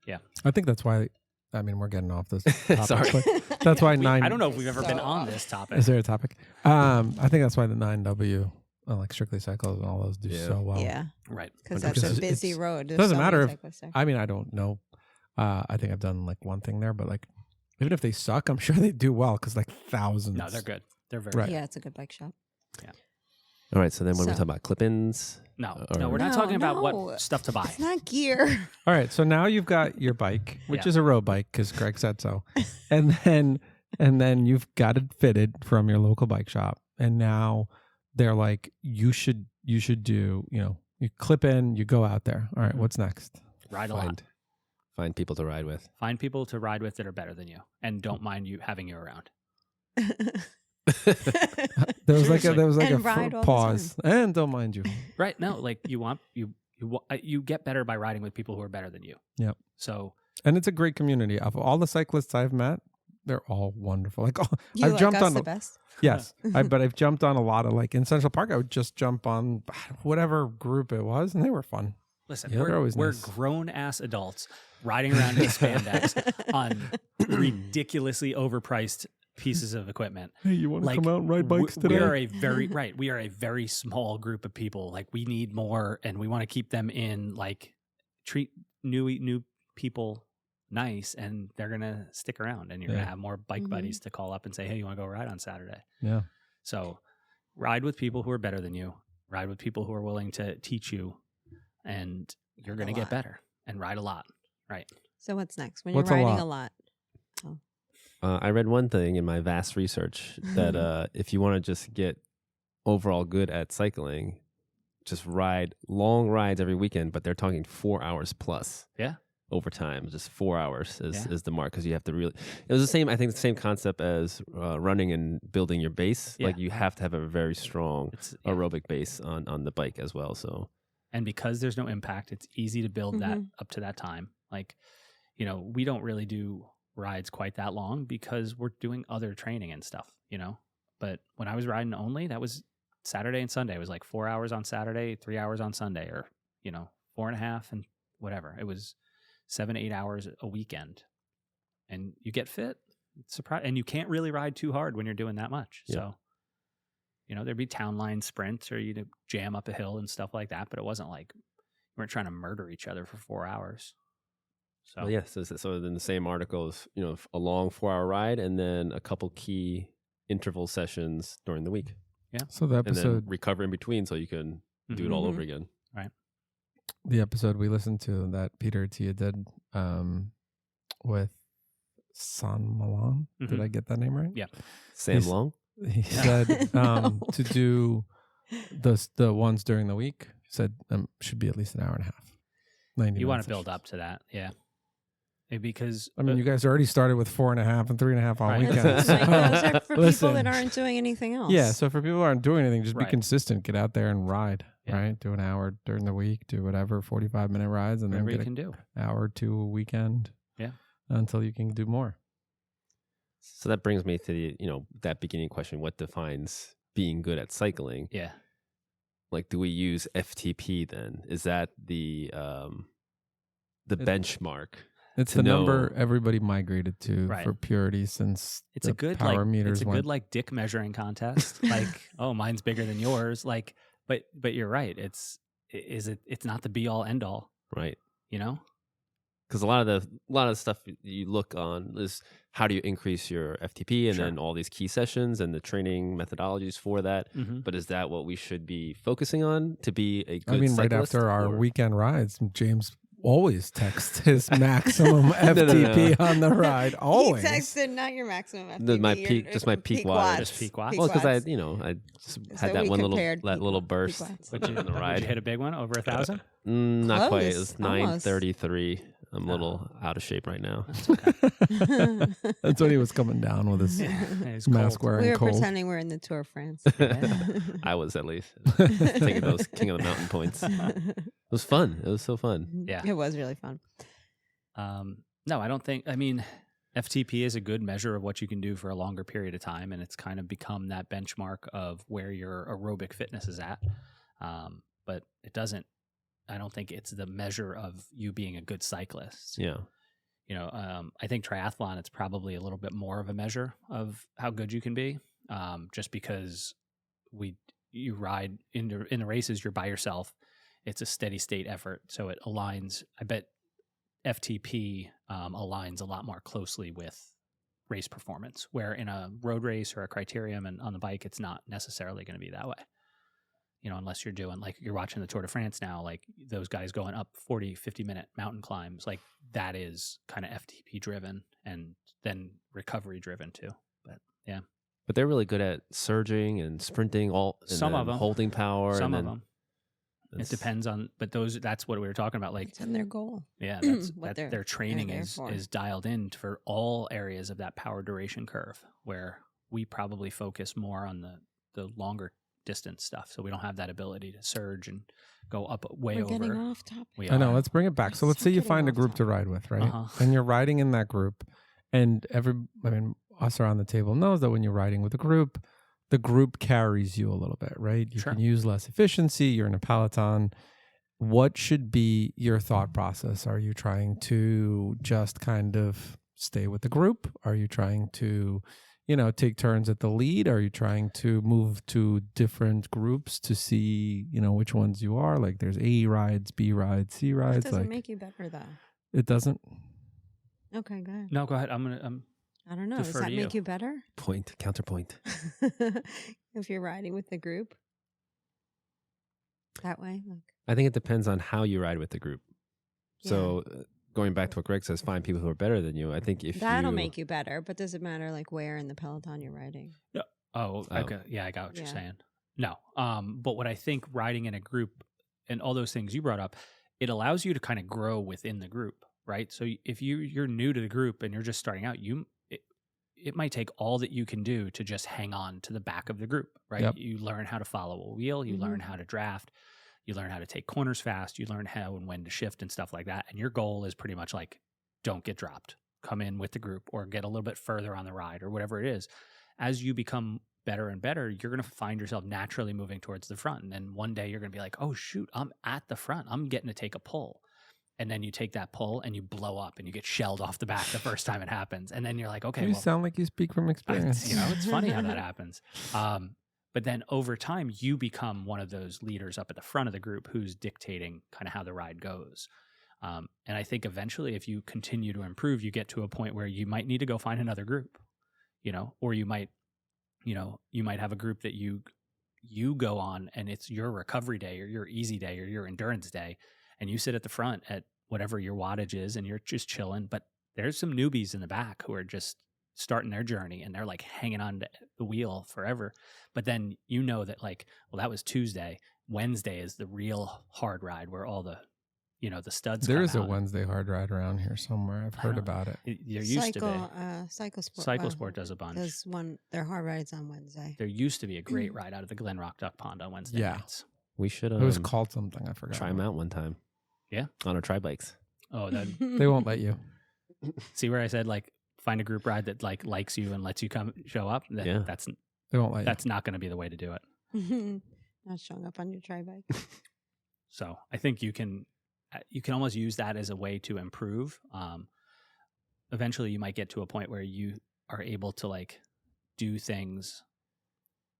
Yeah. I think that's why. I mean, we're getting off this topic. Sorry. But that's why I don't know if we've ever been on this topic. Is there a topic? I think that's why the 9W, like Strictly Cycles and all those do so well. Yeah. Right. Because that's a busy road. It doesn't matter if, I mean, I don't know. I think I've done like one thing there, but like, even if they suck, I'm sure they do well because like thousands. No, they're good. They're very Right. good. Yeah, it's a good bike shop. Yeah. All right, so then when we talk about clip-ins? No, we're not talking about what stuff to buy. It's not gear. All right, so now you've got your bike, which is a road bike because Greg said so, and then you've got it fitted from your local bike shop, and now they're like, you should do, you clip in, you go out there. All right, what's next? Ride a lot. Find people to ride with. Find people to ride with that are better than you, and don't mind you having you around. There was like a pause, and don't mind you. Right? No, like you get better by riding with people who are better than you. Yep. So, and it's a great community. Of all the cyclists I've met, they're all wonderful. Like I've jumped on the best. Yes, but I've jumped on a lot of like in Central Park. I would just jump on whatever group it was, and they were fun. Listen, we're nice. grown ass adults riding around in spandex on ridiculously overpriced pieces of equipment. Hey, you want to come out and ride bikes today? We are a very small group of people. Like we need more, and we want to keep them in. Like treat new people nice, and they're gonna stick around, and you're gonna have more bike buddies to call up and say, "Hey, you want to go ride on Saturday?" Yeah. So, ride with people who are better than you. Ride with people who are willing to teach you, and you're gonna get better. And ride a lot, right? So what's next? When you're riding a lot. I read one thing in my vast research that if you want to just get overall good at cycling, just ride long rides every weekend, but they're talking 4 hours plus. Yeah. Over time, just 4 hours is the mark because you have to really. It was the same. I think the same concept as running and building your base. Yeah. Like you have to have a very strong aerobic base on the bike as well. So, and because there's no impact, it's easy to build that up to that time. Like, we don't really do rides quite that long because we're doing other training and stuff. But when I was riding only, that was Saturday and Sunday. It was like 4 hours on Saturday, 3 hours on Sunday, or 4.5 and whatever. It was 7-8 hours a weekend, and you get fit. It's surprising, and you can't really ride too hard when you're doing that much. Yeah. So, there'd be town line sprints or you'd jam up a hill and stuff like that, but it wasn't like we weren't trying to murder each other for 4 hours. So, so then the same article is a long 4-hour ride and then a couple key interval sessions during the week. Yeah. So the episode, and then recover in between so you can do it all over again. Right. The episode we listened to that Peter Tia did with San Milan. Did I get that name right? Yeah. Sam Long? He said to do the ones during the week, he said should be at least an hour and a half. 90 you want to build up to that. Yeah. Because you guys already started with 4.5 and 3.5 on weekends. Those are for people that aren't doing anything else. Yeah, so for people who aren't doing anything, just be consistent. Get out there and ride. Yeah. Right, do an hour during the week, do whatever 45-minute rides, and whatever then get you can do hour or two a weekend. Yeah, until you can do more. So that brings me to the that beginning question: what defines being good at cycling? Yeah, like do we use FTP then? Is that the benchmark? It's the number everybody migrated to for purity since it's a good power meters. It's a good dick measuring contest. Like, oh, mine's bigger than yours. Like, but you're right. It's not the be all end all. Right. Because a lot of the stuff you look on is how do you increase your FTP and then all these key sessions and the training methodologies for that. Mm-hmm. But is that what we should be focusing on to be a good cyclist? Right after our weekend rides, James always texts his maximum FTP on the ride. Always. He texted not your maximum FTP. My peak, just my peak watts. Just peak watts. Well, because I just had that one little burst on the ride. Did you hit a big one over 1,000? Not quite. It was 933. I'm a little out of shape right now. That's okay. That's when he was coming down with his mask wearing. We were cold. pretending we're in the Tour of France. I was, at least taking those King of the Mountain points. It was fun. It was so fun. Yeah, it was really fun. No, I don't think. I mean, FTP is a good measure of what you can do for a longer period of time, and it's kind of become that benchmark of where your aerobic fitness is at. But it doesn't. I don't think it's the measure of you being a good cyclist. Yeah. I think triathlon, it's probably a little bit more of a measure of how good you can be. Just because you ride in the races, you're by yourself. It's a steady state effort. So it aligns. I bet FTP aligns a lot more closely with race performance, where in a road race or a criterium and on the bike, it's not necessarily going to be that way. Unless you're doing, like, you're watching the Tour de France now, like those guys going up 40, 50-minute mountain climbs, like that is kind of FTP driven and then recovery driven too. But yeah. But they're really good at surging and sprinting, some of them holding power. Some of them. It depends on, but that's what we were talking about. Like, it's in their goal. Yeah, their training is dialed in for all areas of that power duration curve, where we probably focus more on the longer distance stuff, so we don't have that ability to surge and go up way over. We're getting off topic. I know. Let's bring it back. So let's say you find a group to ride with, right? And you're riding in that group, and us around the table knows that when you're riding with a group, the group carries you a little bit, right? You can use less efficiency. You're in a peloton. What should be your thought process? Are you trying to just kind of stay with the group? Are you trying to take turns at the lead? Are you trying to move to different groups to see, which ones you are? Like, there's A rides, B rides, C rides. It doesn't make you better, though. It doesn't? Okay, go ahead. No, go ahead. I don't know. Does that make you better? Counterpoint. If you're riding with the group that way? I think it depends on how you ride with the group. Yeah. So going back to what Greg says, find people who are better than you. I think that'll make you better, but does it matter like where in the peloton you're riding? No. Oh. Okay. Yeah, I got what you're saying. No. But what I think riding in a group and all those things you brought up, it allows you to kind of grow within the group, right? So if you're new to the group and you're just starting out, it might take all that you can do to just hang on to the back of the group, right? Yep. You learn how to follow a wheel, you learn how to draft. You learn how to take corners fast. You learn how and when to shift and stuff like that. And your goal is pretty much like, don't get dropped. Come in with the group or get a little bit further on the ride or whatever it is. As you become better and better, you're going to find yourself naturally moving towards the front. And then one day you're going to be like, oh, shoot, I'm at the front. I'm getting to take a pull. And then you take that pull and you blow up and you get shelled off the back the first time it happens. And then you're like, okay. You sound like you speak from experience. It's funny how that happens. But then over time, you become one of those leaders up at the front of the group who's dictating kind of how the ride goes. And I think eventually, if you continue to improve, you get to a point where you might need to go find another group, or you might have a group that you go on and it's your recovery day or your easy day or your endurance day. And you sit at the front at whatever your wattage is and you're just chilling. But there's some newbies in the back who are just starting their journey and they're like hanging on to the wheel forever. But then that that was Tuesday. Wednesday is the real hard ride where all the the studs there come is out. A Wednesday hard ride around here somewhere. I've heard about it. There used to be. Cyclesport does a bunch. Does their hard rides on Wednesday. There used to be a great ride out of the Glen Rock Duck Pond on Wednesday nights. We should it was called something. I forgot. Try them out one time. Yeah? On our tri-bikes. Oh, they won't let you. See where I said find a group ride that likes you and lets you show up? They won't let you. That's not going to be the way to do it. Not showing up on your tri-bike. So I think you can almost use that as a way to improve. Eventually you might get to a point where you are able to do things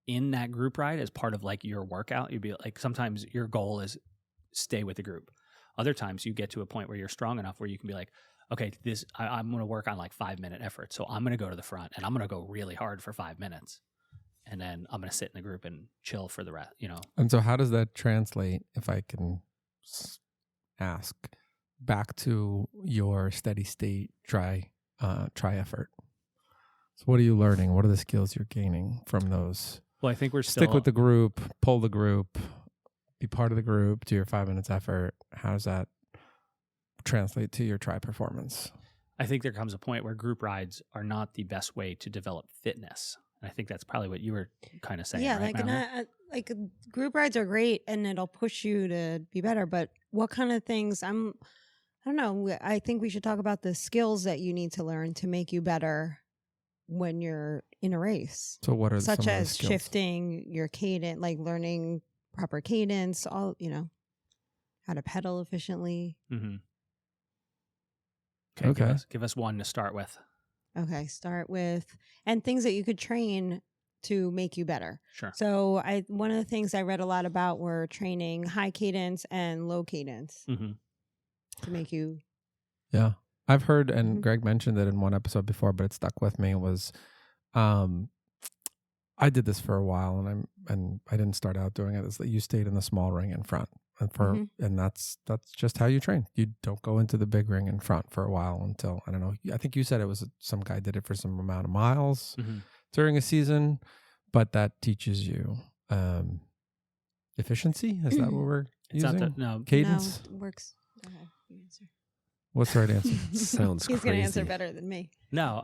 in that group ride as part of your workout. You'd be sometimes your goal is stay with the group. Other times you get to a point where you're strong enough where you can be like, okay, I'm going to work on 5-minute effort. So I'm going to go to the front and I'm going to go really hard for 5 minutes. And then I'm going to sit in the group and chill for the rest, And so how does that translate, if I can ask? back to your steady state try effort. So what are you learning? What are the skills you're gaining from those? Well, I think we're stick with the group, pull the group, be part of the group, do your 5 minutes effort. How does that translate to your tri performance? I think there comes a point where group rides are not the best way to develop fitness. And I think that's probably what you were kind of saying. Yeah, right, like group rides are great and it'll push you to be better. But what kind of things? I don't know. I think we should talk about the skills that you need to learn to make you better when you're in a race. So what are such some as of those skills? shifting your cadence, like learning proper cadence, all how to pedal efficiently. Mm-hmm. Okay. Give us one to start with. Okay, start with and things that you could train to make you better. Sure. So one of the things I read a lot about were training high cadence and low cadence to make you. Yeah. I've heard, and Greg mentioned it in one episode before, but it stuck with me, was I did this for a while and I didn't start out doing it. It's that you stayed in the small ring in front. And that's just how you train. You don't go into the big ring in front for a while until, I don't know, I think you said it was some guy did it for some amount of miles during a season, but that teaches you efficiency. Is that what we're using? No. Cadence? No, works. Go ahead. You answer. What's the right answer? Sounds He's crazy. going to answer better than me. No,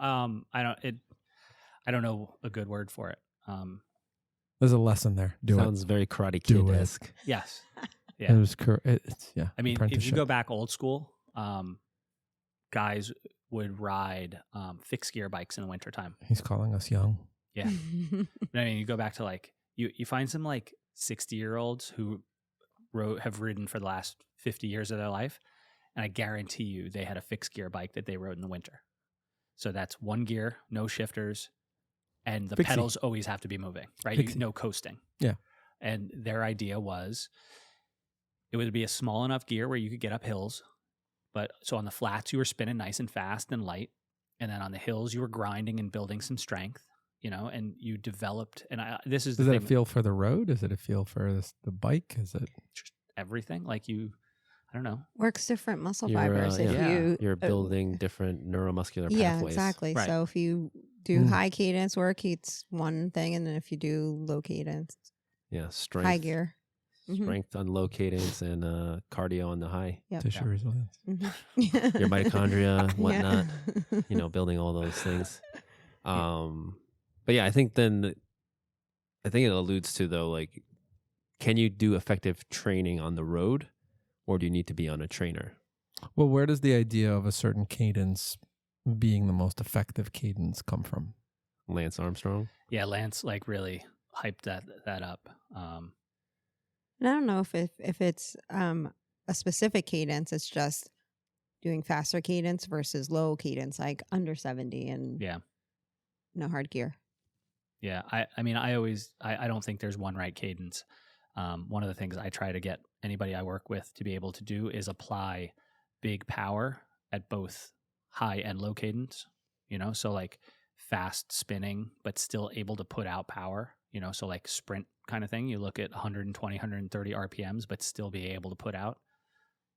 I don't know a good word for it. There's a lesson there. Sounds very Karate Kid-esque. Yes. Yeah. It was yeah. I mean, if you go back old school, guys would ride fixed gear bikes in the wintertime. He's calling us young. Yeah. I mean, you go back to like, you find some like 60-year-olds who have ridden for the last 50 years of their life. And I guarantee you they had a fixed gear bike that they rode in the winter. So that's one gear, no shifters, and the pedals always have to be moving, right? No coasting. Yeah. And their idea was it would be a small enough gear where you could get up hills. But so on the flats, you were spinning nice and fast and light. And then on the hills, you were grinding and building some strength, and you developed. And this is the thing. Is it a feel for the road? Is it a feel for the bike? Is it just everything? Like I don't know. Works different muscle fibers. You're building different neuromuscular pathways. Yeah, exactly. Right. So if you do high cadence work, it's one thing, and then if you do low cadence, strength, high gear, strength on low cadence, and cardio on the high. Tissue resilience. Your mitochondria, whatnot. Building all those things. But yeah, I think it alludes to though, like, can you do effective training on the road? Or do you need to be on a trainer? Well, where does the idea of a certain cadence being the most effective cadence come from? Lance Armstrong? Yeah, Lance really hyped that up. And I don't know if it's a specific cadence. It's just doing faster cadence versus low cadence, like under 70 and no hard gear. Yeah, I mean, I don't think there's one right cadence. One of the things I try to get anybody I work with to be able to do is apply big power at both high and low cadence, so like fast spinning, but still able to put out power, so like sprint kind of thing. You look at 120, 130 RPMs, but still be able to put out,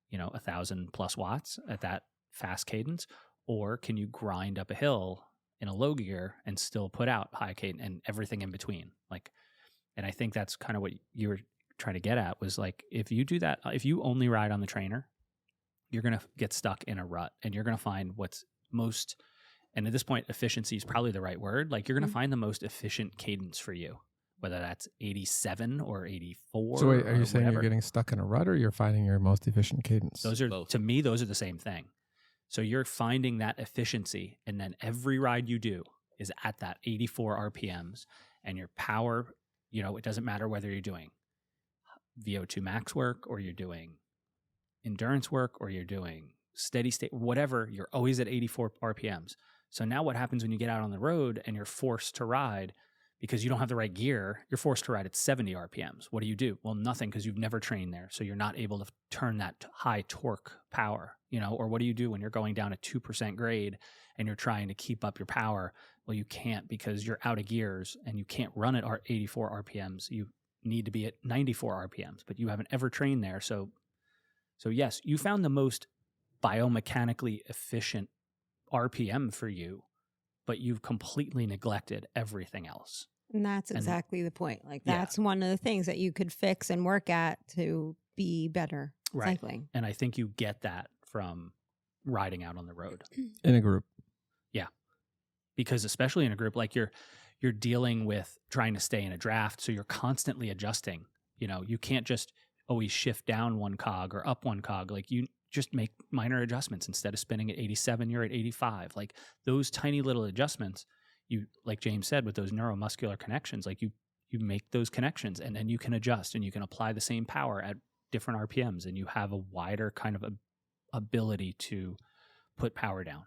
1,000 plus watts at that fast cadence. Or can you grind up a hill in a low gear and still put out high cadence and everything in between? And I think that's kind of what you were trying to get at, was like, if you do that, if you only ride on the trainer, you're going to get stuck in a rut, and you're going to find what's most, and at this point, efficiency is probably the right word. Like, you're going to find the most efficient cadence for you, whether that's 87 or 84. So wait, are you saying whatever. You're getting stuck in a rut, or you're finding your most efficient cadence? Those are, both. To me, those are the same thing. So you're finding that efficiency, and then every ride you do is at that 84 RPMs, and your power, it doesn't matter whether you're doing VO2 max work or you're doing endurance work or you're doing steady state, whatever, you're always at 84 RPMs. So now what happens when you get out on the road and you're forced to ride because you don't have the right gear? You're forced to ride at 70 RPMs. What do? Well, nothing, because you've never trained there. So you're not able to turn that high torque power, or what do you do when you're going down a 2% grade and you're trying to keep up your power? Well, you can't, because you're out of gears and you can't run at 84 RPMs. You need to be at 94 RPMs, but you haven't ever trained there. So yes, you found the most biomechanically efficient RPM for you, but you've completely neglected everything else. And that's exactly the point. Like that's one of the things that you could fix and work at to be better cycling. And I think you get that from riding out on the road in a group. Yeah. Because especially in a group, like you're dealing with trying to stay in a draft. So you're constantly adjusting. You know, you can't just always shift down one cog or up one cog. Like you just make minor adjustments. Instead of spinning at 87, you're at 85. Like those tiny little adjustments, you, like James said, with those neuromuscular connections, like you make those connections and then you can adjust and you can apply the same power at different RPMs and you have a wider kind of ability to put power down.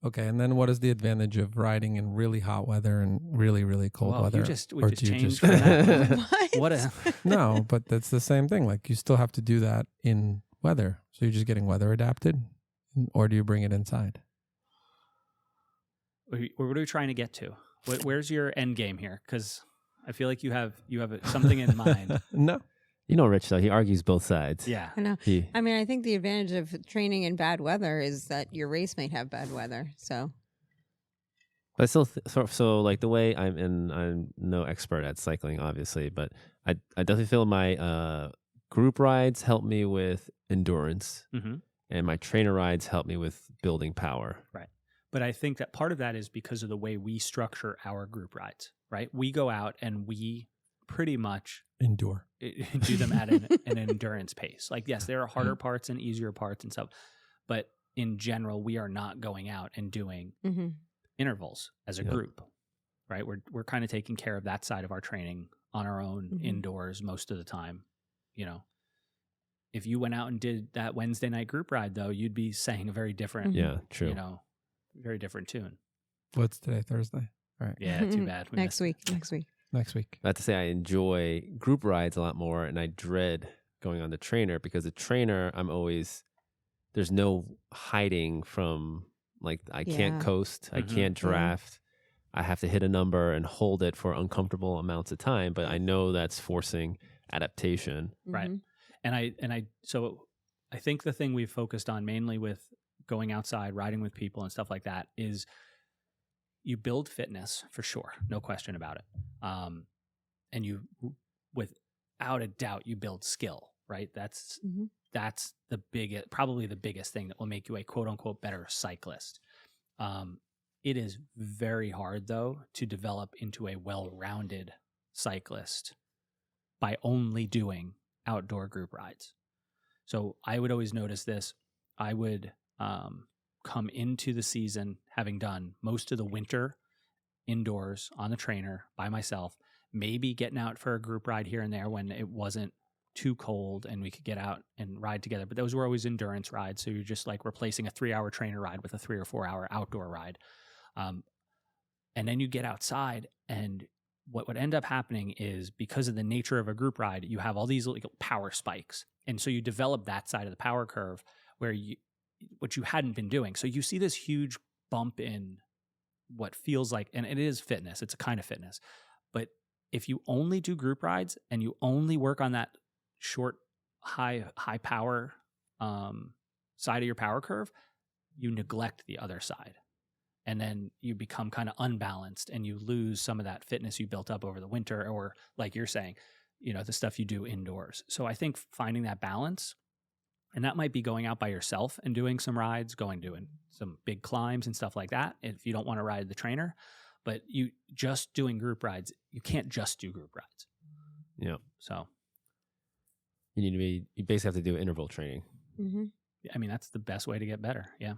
Okay, and then what is the advantage of riding in really hot weather and really, really cold weather? We just changed from that. What? No, but that's the same thing. Like you still have to do that in weather. So you're just getting weather adapted, or do you bring it inside? What are we trying to get to? Where's your end game here? Because I feel like you have something in mind. No. You know, Rich, though, he argues both sides. Yeah. I know. I mean, I think the advantage of training in bad weather is that your race might have bad weather. So. But still, so like the way I'm no expert at cycling, obviously, but I definitely feel my group rides help me with endurance, and my trainer rides help me with building power. Right. But I think that part of that is because of the way we structure our group rides, right? We go out and we pretty much endure, do them at an endurance pace. Like, yes, there are harder parts and easier parts and stuff, but in general, we are not going out and doing intervals as a group, right? We're kind of taking care of that side of our training on our own indoors most of the time. You know, if you went out and did that Wednesday night group ride, though, you'd be saying a very different, true, you know, very different tune. What's today? Thursday. All right. Yeah, too bad. Next week. I have to say I enjoy group rides a lot more, and I dread going on the trainer because the trainer, there's no hiding from, like, I can't coast, I can't draft. I have to hit a number and hold it for uncomfortable amounts of time, but I know that's forcing adaptation. Right. And so I think the thing we've focused on mainly with going outside, riding with people and stuff like that is you build fitness for sure. No question about it. And you, without a doubt, you build skill, right? That's probably the biggest thing that will make you a quote unquote better cyclist. It is very hard though to develop into a well-rounded cyclist by only doing outdoor group rides. So I would always notice this. I would come into the season having done most of the winter indoors on the trainer by myself, maybe getting out for a group ride here and there when it wasn't too cold and we could get out and ride together. But those were always endurance rides. So you're just like replacing a 3-hour trainer ride with a 3 or 4 hour outdoor ride. And then you get outside, and what would end up happening is, because of the nature of a group ride, you have all these little power spikes. And so you develop that side of the power curve where what you hadn't been doing. So you see this huge bump in what feels like, and it is fitness, it's a kind of fitness. But if you only do group rides and you only work on that short, high power side of your power curve, you neglect the other side. And then you become kind of unbalanced and you lose some of that fitness you built up over the winter, or like you're saying, you know, the stuff you do indoors. So I think finding that balance, and that might be going out by yourself and doing some rides, doing some big climbs and stuff like that, if you don't want to ride the trainer. But you just doing group rides, you can't just do group rides. Yeah. So you basically have to do interval training. I mean, that's the best way to get better. Yeah.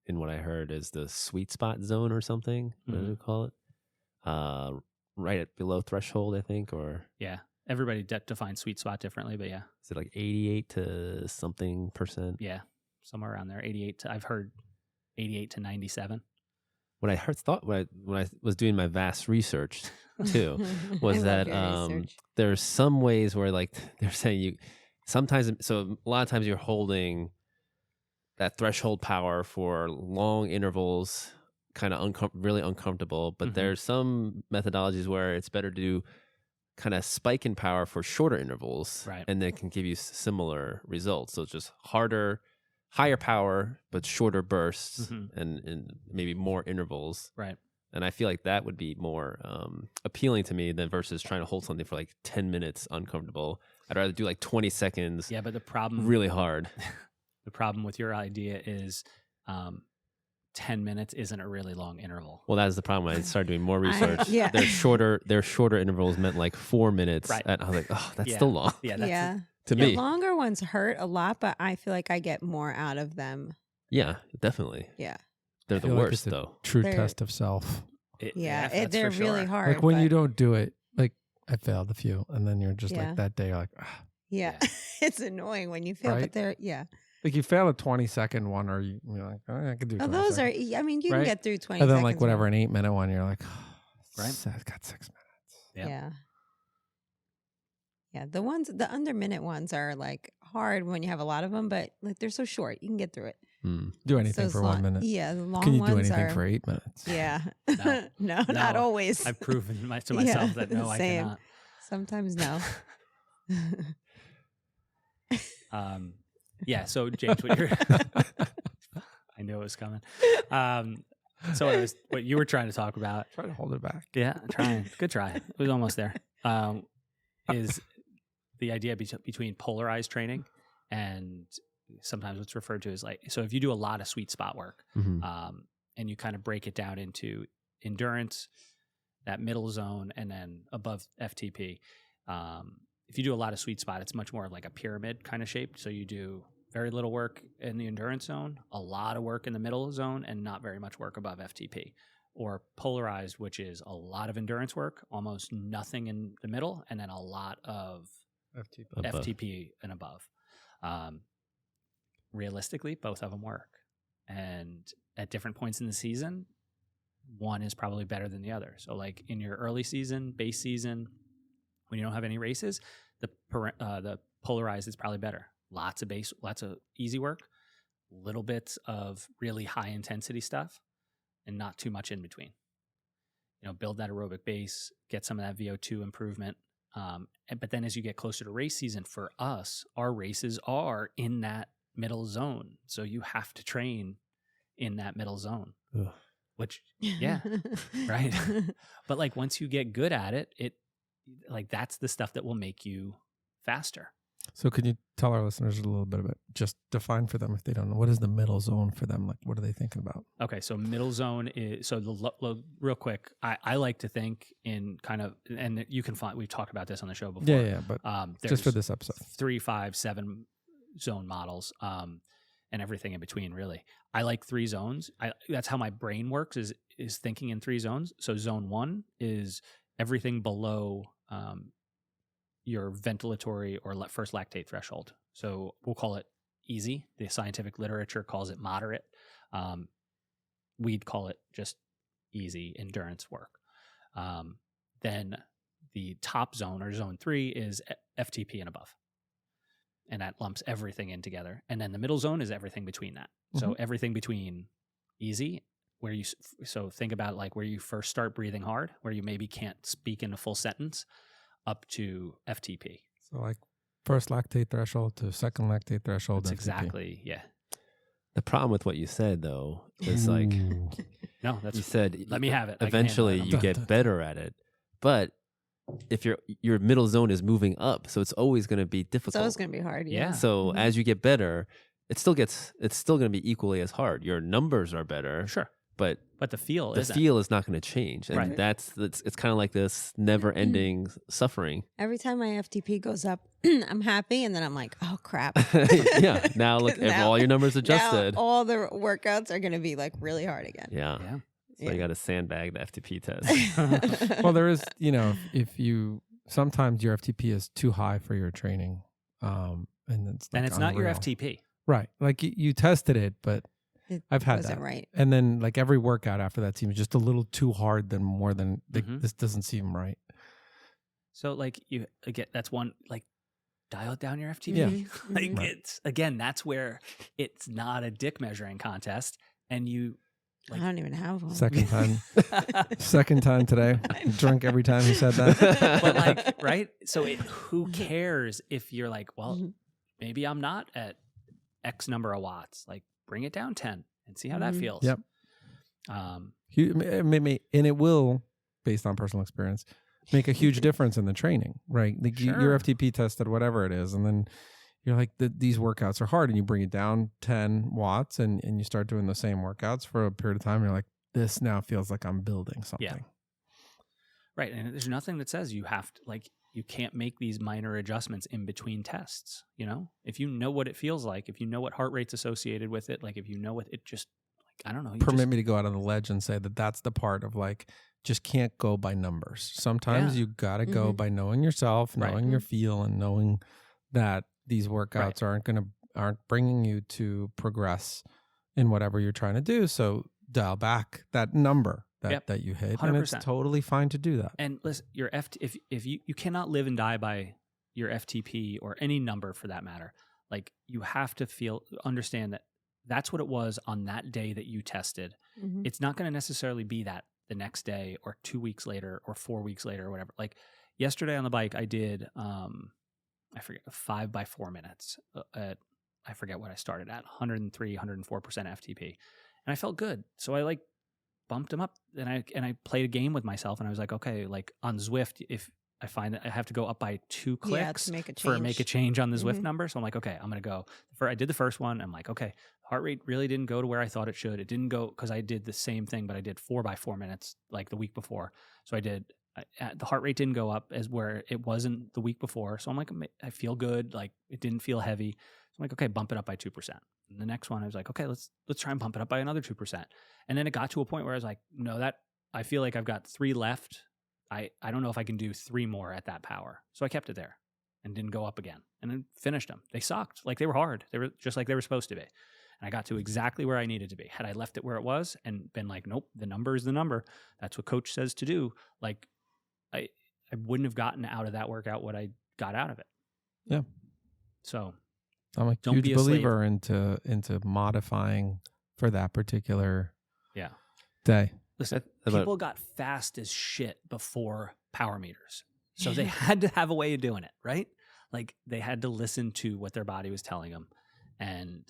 And what I heard is the sweet spot zone or something. What do you call it? Right at below threshold, I think, or yeah. Everybody defines sweet spot differently, but yeah. Is it like 88 to something %? Yeah, somewhere around there. 88 to, I've heard 88 to 97. What I when I was doing my vast research too was that there's some ways where, like, they're saying you sometimes, so a lot of times you're holding that threshold power for long intervals, kind of really uncomfortable, but there's some methodologies where it's better to do kind of spike in power for shorter intervals, right? And they can give you similar results. So it's just harder, higher power but shorter bursts and maybe more intervals. Right. And I feel like that would be more appealing to me than versus trying to hold something for like 10 minutes uncomfortable. I'd rather do like 20 seconds. Yeah, but the problem really hard. The problem with your idea is 10 minutes isn't a really long interval. Well, that is the problem. When I started doing more research. Yeah. Their shorter intervals meant like 4 minutes. Right. And I was like, oh, that's still long. Yeah. That's to the me. longer ones hurt a lot, but I feel like I get more out of them. Yeah, definitely. Yeah. They're the worst, though. True test of self. They're really hard. Like when you don't do it, like I failed a few, and then you're just like that day, you're like, ah. Yeah. It's annoying when you fail, Right? but they're, Like you fail a 20-second one, or you're like, oh, I could do 20 those seconds. I mean, you can get through 20 And then seconds. like whatever, an 8-minute one, you're like, oh, right? I've got 6 minutes. Yeah. Yeah. The under minute ones are like hard when you have a lot of them, but like they're so short, you can get through it. Do anything So for 1 minute. Yeah. The long Can you ones do anything are, for 8 minutes? Yeah. No. No, not always. I've proven to myself that no, I same. cannot. Sometimes no. Yeah. So James, what you're I knew it was coming. So what you were trying to talk about. Try to hold it back. Yeah, trying. Good try. It was almost there. Is the idea between polarized training and sometimes what's referred to as like, so if you do a lot of sweet spot work, and you kind of break it down into endurance, that middle zone, and then above FTP. If you do a lot of sweet spot, it's much more like a pyramid kind of shape. So you do very little work in the endurance zone, a lot of work in the middle zone, and not very much work above FTP. Or polarized, which is a lot of endurance work, almost nothing in the middle, and then a lot of FTP and above. Realistically, both of them work. And at different points in the season, one is probably better than the other. So like in your early season, base season, when you don't have any races, the polarized is probably better. Lots of easy work, little bits of really high intensity stuff, and not too much in between. Build that aerobic base, get some of that VO2 improvement. But then as you get closer to race season, for us, our races are in that middle zone. So you have to train in that middle zone. Ugh. Which, yeah, right. But like once you get good at it like that's the stuff that will make you faster. So could you tell our listeners a little bit about, just define for them if they don't know, what is the middle zone for them? Like, what are they thinking about? Okay, so middle zone is, so real quick, I like to think in kind of, and you can find, we've talked about this on the show before. Yeah, but just for this episode. 3, 5, 7 zone models, and everything in between, really. I like 3 zones. That's how my brain works, is thinking in 3 zones. So zone 1 is everything below your ventilatory or first lactate threshold. So we'll call it easy. The scientific literature calls it moderate. We'd call it just easy endurance work. Then the top zone, or zone 3, is FTP and above. And that lumps everything in together. And then the middle zone is everything between that. So everything between easy, so think about like where you first start breathing hard, where you maybe can't speak in a full sentence, up to FTP. So like first lactate threshold to second lactate threshold. That's exactly, yeah. The problem with what you said, though, is like, no, that's, you said, let me have it. Eventually you get better at it. But if your middle zone is moving up, so it's always going to be difficult. It's always going to be hard. Yeah. So as you get better, it's still going to be equally as hard. Your numbers are better. Sure. But the feel is not going to change. And it's kind of like this never ending suffering. Every time my FTP goes up, I'm happy. And then I'm like, oh crap. Yeah. Now look, all your numbers adjusted. Now all the workouts are going to be like really hard again. Yeah. So you got to sandbag the FTP test. Well, there is, if you, sometimes your FTP is too high for your training. And it's not your FTP. Right. Like you tested it, but I've had that. Right. And then like every workout after that seems just a little too hard this doesn't seem right. So like you again, that's one, like dial down your FTP. Yeah. Like it's, again, that's where it's not a dick measuring contest. And you, like, I don't even have one. Second time today. Drink every time he said that. But like, right? So who cares if you're like, well, maybe I'm not at X number of watts. Like bring it down 10 and see how that feels. Yep. And it will, based on personal experience, make a huge difference in the training, right? Like your FTP tested whatever it is, and then you're like, these workouts are hard, and you bring it down 10 watts and you start doing the same workouts for a period of time. You're like, this now feels like I'm building something. Yeah. Right. And there's nothing that says you have to, like, you can't make these minor adjustments in between tests. You know, if you know what it feels like, if you know what heart rate's associated with it, like if you know what it just, like, I don't know. Permit me to go out on the ledge and say that's the part of like, just can't go by numbers. Sometimes you got to go by knowing yourself, knowing your feel, and knowing that these workouts aren't bringing you to progress in whatever you're trying to do. So dial back that number that you hit, 100%. And it's totally fine to do that. And listen, your if you cannot live and die by your FTP or any number for that matter. Like you have to understand that that's what it was on that day that you tested. It's not going to necessarily be that the next day or 2 weeks later or 4 weeks later or whatever. Like yesterday on the bike, I did I forget 5 by 4 minutes at, I forget what I started at, 103, 104% FTP. And I felt good. So I like bumped them up and I played a game with myself and I was like, okay, like on Zwift, if I find that I have to go up by 2 clicks to make a change on the Zwift number. So I'm like, okay, I'm going to go. I did the first one. I'm like, okay, heart rate really didn't go to where I thought it should. It didn't go because I did the same thing, but I did 4 by 4 minutes like the week before. So the heart rate didn't go up as where it wasn't the week before. So I'm like, I feel good. Like it didn't feel heavy. So I'm like, okay, bump it up by 2%. And the next one, I was like, okay, let's try and bump it up by another 2%. And then it got to a point where I was like, no, I feel like I've got 3 left. I don't know if I can do 3 more at that power. So I kept it there and didn't go up again and then finished them. They sucked. Like they were hard. They were just like they were supposed to be. And I got to exactly where I needed to be. Had I left it where it was and been like, nope, the number is the number. That's what coach says to do. Like I wouldn't have gotten out of that workout what I got out of it. Yeah. So I'm a huge believer into modifying for that particular day. Listen, people got fast as shit before power meters. So they had to have a way of doing it, right? Like they had to listen to what their body was telling them. And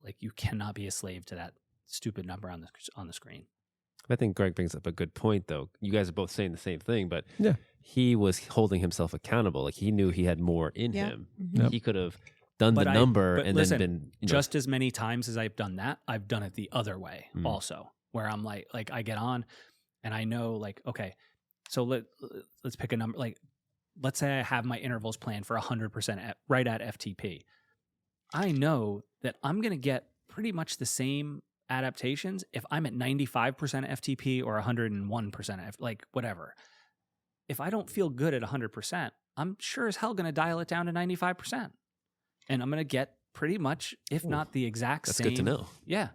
like you cannot be a slave to that stupid number on the screen. I think Greg brings up a good point, though. You guys are both saying the same thing, but he was holding himself accountable. Like he knew he had more in him. Yep. He could have done the number and then been just as many times as I've done that, I've done it the other way also, where I'm like I get on and I know like, okay, so let's pick a number. Like, let's say I have my intervals planned for 100% right at FTP. I know that I'm going to get pretty much the same adaptations if I'm at 95% FTP or 101% like whatever. If I don't feel good at 100%, I'm sure as hell going to dial it down to 95%. And I'm going to get pretty much, if not the exact same. That's good to know. Yeah.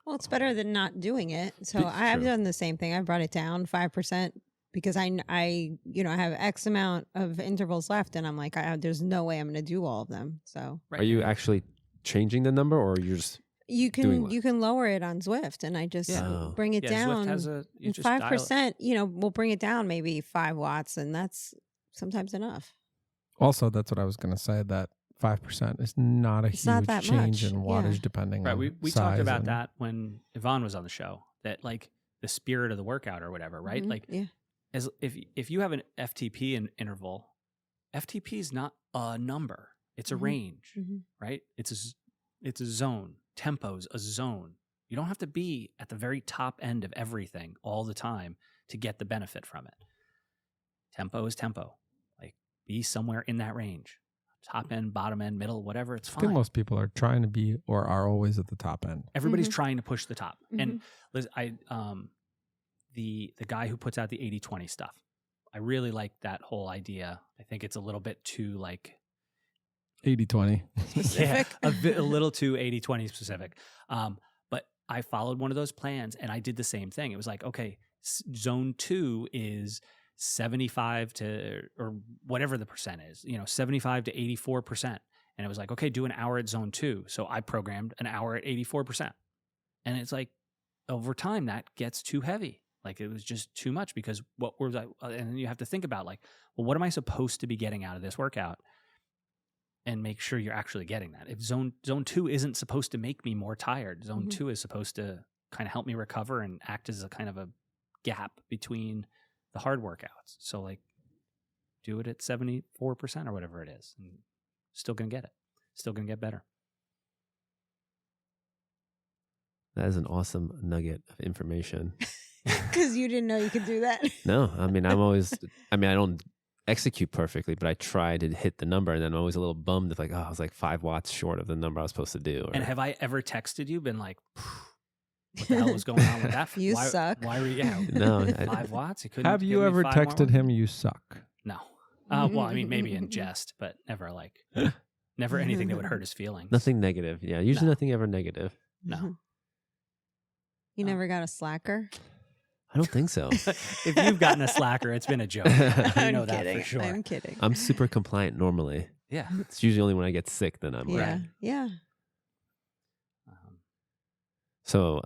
Well, it's better than not doing it. So I've done the same thing. I brought it down 5% because I have X amount of intervals left, and I'm like, there's no way I'm going to do all of them. So Are you actually changing the number, or you're just you can lower it on Zwift, and I just bring it down. Zwift has 5%. We'll bring it down maybe 5 watts, and that's sometimes enough. Also, that's what I was going to say. That 5% is not a huge change in wattage, depending on we talked about that when Yvonne was on the show. That like the spirit of the workout or whatever, right? Mm-hmm. Like, as if you have an FTP interval, FTP is not a number; it's a range, right? It's a zone. Tempo's a zone. You don't have to be at the very top end of everything all the time to get the benefit from it. Tempo is tempo. Like be somewhere in that range. Top end, bottom end, middle, whatever, it's fine. I think most people are trying to be or are always at the top end. Everybody's trying to push the top. And Liz, the guy who puts out the 80-20 stuff, I really like that whole idea. I think it's a little bit too like 80-20 specific. A little too 80-20 specific. But I followed one of those plans and I did the same thing. It was like, okay, zone 2 is 75 to, or whatever the percent is, 75 to 84%. And it was like, okay, do an hour at zone 2. So I programmed an hour at 84%. And it's like, over time, that gets too heavy. Like it was just too much because what was I, and then you have to think about like, well, what am I supposed to be getting out of this workout? and make sure you're actually getting that. If zone 2 isn't supposed to make me more tired, zone 2 is supposed to kind of help me recover and act as a kind of a gap between the hard workouts. So like do it at 74% or whatever it is, and still going to get it. Still going to get better. That is an awesome nugget of information. Because you didn't know you could do that. No, I mean, I don't execute perfectly, but I try to hit the number, and then I'm always a little bummed if like, oh, I was like 5 watts short of the number I was supposed to do. Or... And have I ever texted you, been like, what the hell was going on with that? You suck. Why were you? Yeah, no, 5 watts. You couldn't. Have you ever texted him, "You suck"? No. Well, I mean, maybe in jest, but never like, never anything that would hurt his feelings. Nothing negative. Yeah, usually nothing ever negative. No. You never got a slacker? I don't think so. If you've gotten a slacker, it's been a joke. You know that for sure. I'm kidding. I'm super compliant normally. Yeah. It's usually only when I get sick that I'm right. Yeah. So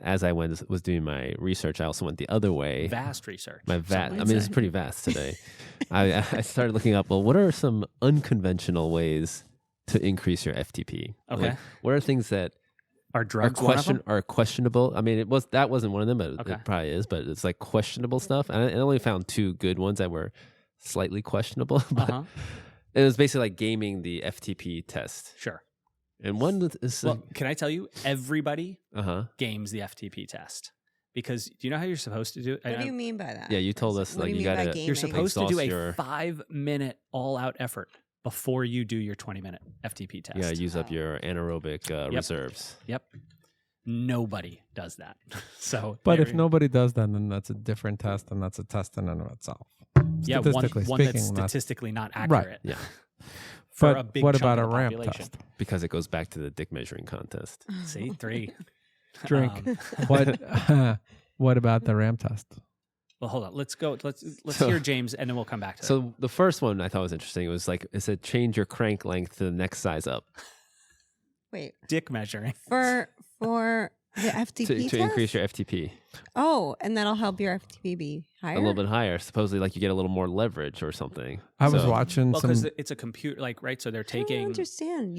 as I was doing my research, I also went the other way. Vast research. I mean, it's pretty vast today. I started looking up, well, what are some unconventional ways to increase your FTP? Okay. Like, what are things that are drugs are questionable? I mean, that wasn't one of them, but it probably is. But it's like questionable stuff. And I only found 2 good ones that were slightly questionable. But it was basically like gaming the FTP test. Sure. And one is... Well, can I tell you, everybody games the FTP test. Because do you know how you're supposed to do it? What do you mean by that? Yeah, you told us like you're supposed to do a 5-minute all-out effort before you do your 20-minute FTP test. Yeah, use up your anaerobic reserves. Yep. Nobody does that. But if nobody does that, then that's a different test, and that's a test in and of itself. Yeah, one that's statistically not accurate. Right. Yeah. But what about a ramp test? Because it goes back to the dick measuring contest. See, 3. Drink. What about the ramp test? Well, hold on. Let's hear James, and then we'll come back to that. So the first one I thought was interesting. It was like, it said change your crank length to the next size up. Wait. Dick measuring. For the FTP test? To increase your FTP. Oh, and that'll help your FTP be higher? A little bit higher. Supposedly, like you get a little more leverage or something. I was watching some... because it's a computer, like, right? So they're taking... I don't understand.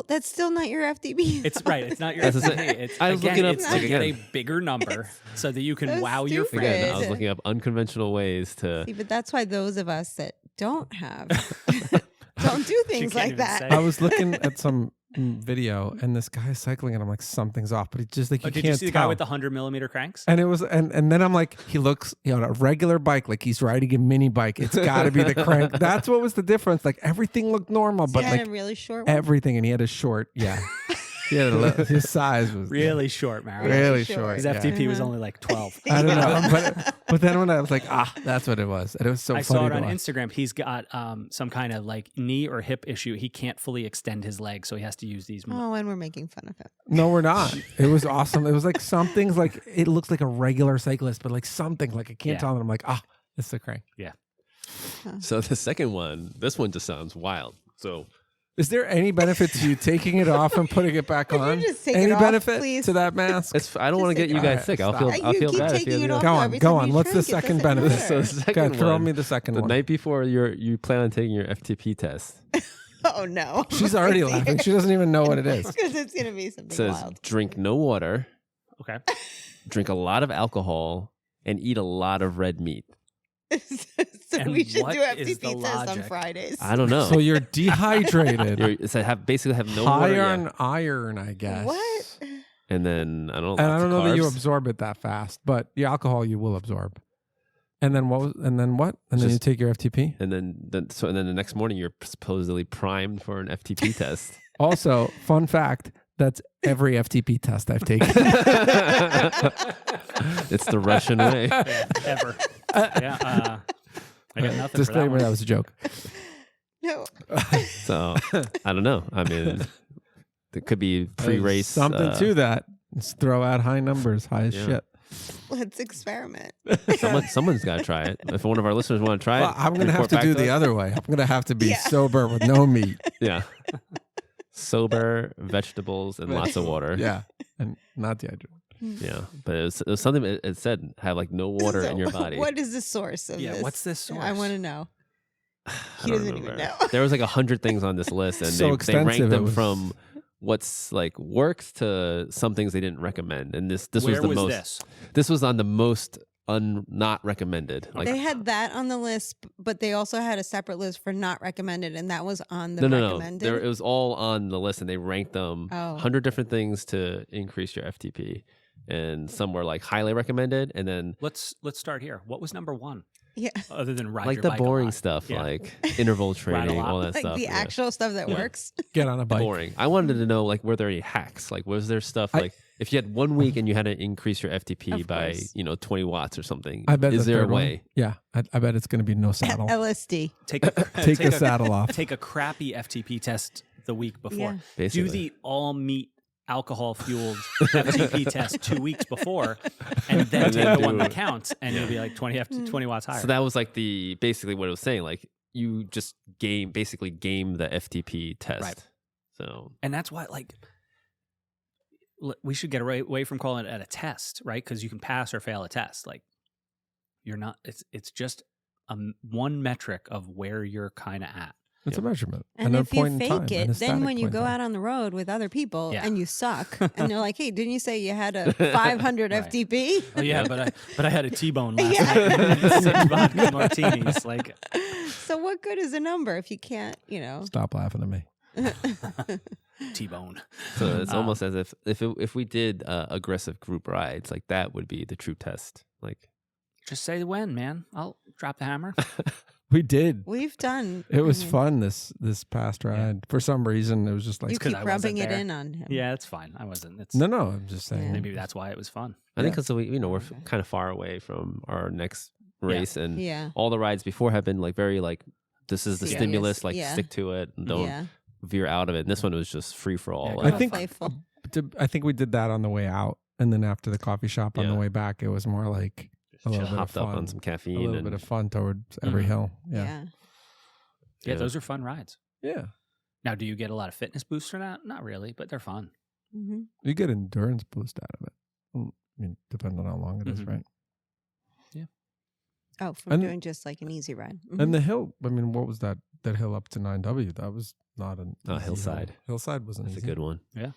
That's still not your FTP. It's right. It's not your FTP. I was looking up... It's to get a bigger number so that you can wow your friends. Again, I was looking up unconventional ways to... See, but that's why those of us that don't have... don't do things like that. I was looking at some video, and this guy is cycling, and I'm like, something's off, but he just like, you can't tell. Did you see the guy with the 100mm cranks? And it was, and then I'm like, he looks on a regular bike, like he's riding a mini bike. It's got to be the crank. That's what was the difference. Like everything looked normal, but he like had a really short one? everything, and he had a short, his size was really short, Mara. Really short. His FTP was only like 12. I don't know, but then when I was like, that's what it was, and it was so funny. I saw it on Instagram. He's got some kind of like knee or hip issue. He can't fully extend his leg, so he has to use these. Oh, and we're making fun of him. No, we're not. It was awesome. It was like something's like, it looks like a regular cyclist, but like something like I can't tell. And I'm like, it's the crank. Yeah. So the second one, this one just sounds wild. So. Is there any benefit to you taking it off and putting it back on? Just take any it off, benefit please? to that mask? I don't want to get you guys sick. I'll feel bad if you go on. What's the second benefit? So the second throw me the second one. The night before you plan on taking your FTP test. Oh no. She's already laughing. She doesn't even know what it is. Because it's going to be something wild. Drink no water. Okay. Drink a lot of alcohol and eat a lot of red meat. So we should do FTP test on Fridays. I don't know. So you're dehydrated. Basically have no high water. on iron, I guess. What? And then I don't know. And I don't know that you absorb it that fast, but the alcohol you will absorb. And then what? And then you take your FTP. And then the next morning you're supposedly primed for an FTP test. Also, fun fact. That's every FTP test I've taken. It's the Russian way. Yeah, ever. I got nothing. Disclaimer, that was a joke. No. So, I don't know. I mean, there could be pre-race. Something to that. Let's throw out high numbers, high as shit. Let's experiment. Someone's got to try it. If one of our listeners want to try it, I'm going to have to do the other way. I'm going to have to be sober with no meat. Yeah. Sober, vegetables, and lots of water. Yeah, and not dehydrated. Yeah, but it was something it said have like no water in your body. What is the source of this? What's this source? I want to know. He doesn't even know. There was like 100 things on this list, and So they ranked extensive, them from what's like works to some things they didn't recommend. And this was the most. This was on the most not recommended. Like, they had that on the list, but they also had a separate list for not recommended, and that was on the recommended. No. It was all on the list, and they ranked them 100 different things to increase your FTP, and some were like highly recommended. And then let's start here. What was number one? Yeah, other than ride like your the bike boring stuff, like interval training, all that like stuff. The actual stuff that works. Get on a bike. Boring. I wanted to know, like, were there any hacks? Like, was there stuff like if you had 1 week and you had to increase your FTP by 20 watts or something? I bet is there a way? Yeah, I bet it's going to be no saddle. LSD. Take the saddle off. Take a crappy FTP test the week before. Yeah. Do Basically. the all meat alcohol fueled FTP test 2 weeks before, and then take the one that counts, and you'll be like 20 watts higher. So that was like basically what it was saying. Like you just game the FTP test. Right. So and that's why we should get away from calling it a test, right? Because you can pass or fail a test. Like you're not. It's just one metric of where you're kind of at. It's a measurement. And if you fake it, then when you go out on the road with other people and you suck, and they're like, "Hey, didn't you say you had a 500 FTP?" Oh yeah, but I had a T-bone last night. 6 vodka martinis. Like, so what good is a number if you can't, Stop laughing at me. T-bone. So it's almost as if we did aggressive group rides, like that would be the true test. Like, just say when, man. I'll drop the hammer. We did. We've done. It was fun this past ride. Yeah. For some reason, it was just like you keep rubbing it in on him. Yeah, it's fine. I wasn't. No. I'm just saying. Maybe that's why it was fun. I think because we're kind of far away from our next race, and all the rides before have been like very like this is the stimulus, like stick to it and don't veer out of it. And this one was just free for all. I think we did that on the way out, and then after the coffee shop on the way back, it was more like. A little bit hopped of fun. Up on some caffeine. A little bit of fun towards every hill. Yeah, those are fun rides. Yeah. Now, do you get a lot of fitness boosts from that? Not really, but they're fun. Mm-hmm. You get endurance boost out of it. I mean, depending on how long it is, right? Yeah. Oh, from doing just like an easy ride. Mm-hmm. And the hill, I mean, what was that hill up to 9W? That was not an hillside. Hill. Hillside wasn't That's easy. a good one. Yeah.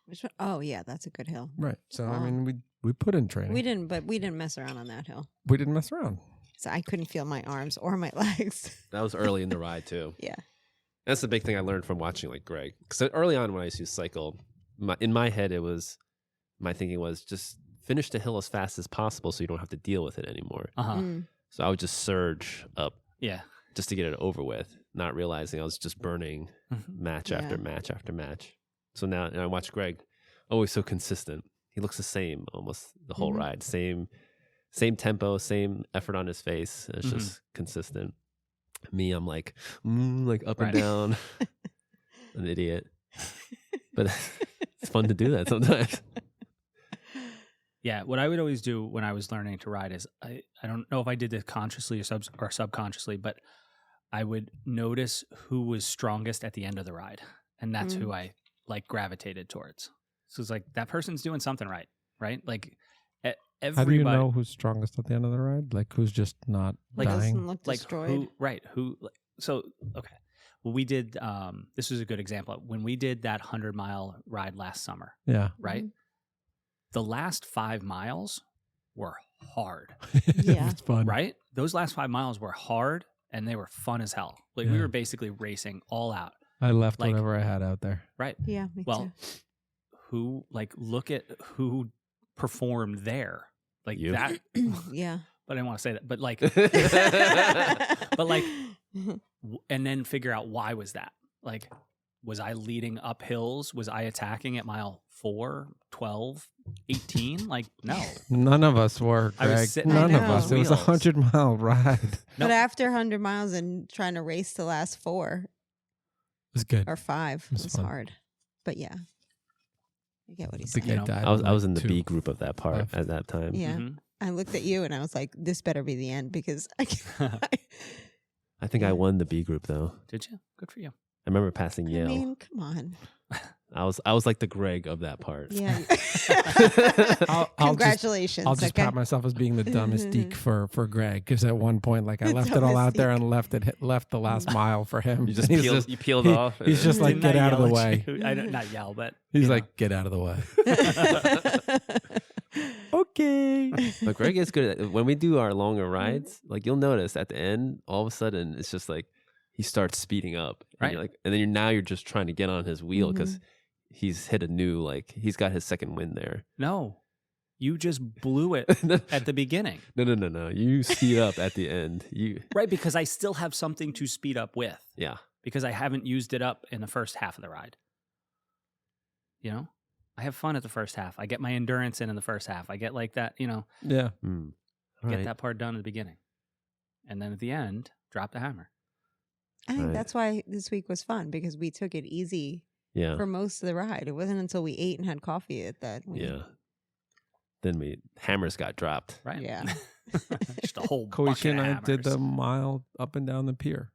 Which one? Oh, yeah, that's a good hill. Right. So, I mean, we put in training. We didn't mess around on that hill. We didn't mess around. So I couldn't feel my arms or my legs. That was early in the ride, too. Yeah. That's the big thing I learned from watching like Greg. Because early on when I used to cycle, in my head, my thinking was just finish the hill as fast as possible so you don't have to deal with it anymore. So I would just surge up just to get it over with, not realizing I was just burning match after match after match. So now I watch Greg, always so consistent. He looks the same almost the whole ride. Same tempo, same effort on his face. It's just consistent. Me, I'm like up and down. An idiot. But it's fun to do that sometimes. Yeah, what I would always do when I was learning to ride is I don't know if I did this consciously or subconsciously, but I would notice who was strongest at the end of the ride. And that's who I like gravitated towards. So it's like that person's doing something right? Like everybody. How do you know who's strongest at the end of the ride? Like who's just not dying? Doesn't look destroyed. So okay. Well, we did. This was a good example when we did that 100-mile ride last summer. Yeah. Right. The last 5 miles were hard. Yeah. It's fun. Right. Those last 5 miles were hard and they were fun as hell. Like we were basically racing all out. I left whatever I had out there. Right. Yeah. Me too. Who look at who performed there. Like you. That. Yeah. But I didn't want to say that. But and then figure out why was that? Like, was I leading up hills? Was I attacking at mile 4, 12, 18? Like, no. None of us were, Greg. I was sitting None on of us. It was wheels. 100-mile ride. But after 100 miles and trying to race the last 4 It was good. or 5 It was was fun. hard. But yeah. I get what he's The saying. guy died I was in in the like B 2. group of that part Left. at that time. Yeah. Mhm. I looked at you and I was like, this better be the end because I can't. I think I won the B group though. Did you? Good for you. I remember passing Yale. I mean, come on. I was like the Greg of that part. Yeah. Congratulations. I'll just pat myself as being the dumbest geek for Greg, because at one point, like, I left it all out there and left the last mile for him. You just peeled off. He's just like, get out of the way. I don't not yell, but he's like, get out of the way. Okay. But Greg is good at, when we do our longer rides, like, you'll notice at the end, all of a sudden it's just like he starts speeding up. And right. You're like, and then you're just trying to get on his wheel because he's hit a new, like, he's got his second win there. No, you just blew it at the beginning. No. You speed up at the end. Right, because I still have something to speed up with. Yeah. Because I haven't used it up in the first half of the ride. You know? I have fun at the first half. I get my endurance in the first half. I get like that, you know. Yeah. Get that part done at the beginning. And then at the end, drop the hammer. I think that's why this week was fun, because we took it easy for most of the ride. It wasn't until we ate and had coffee that we... Yeah. Then hammers got dropped. Right. Yeah. Just a whole Koichi and I hammers. did the mile up and down the pier.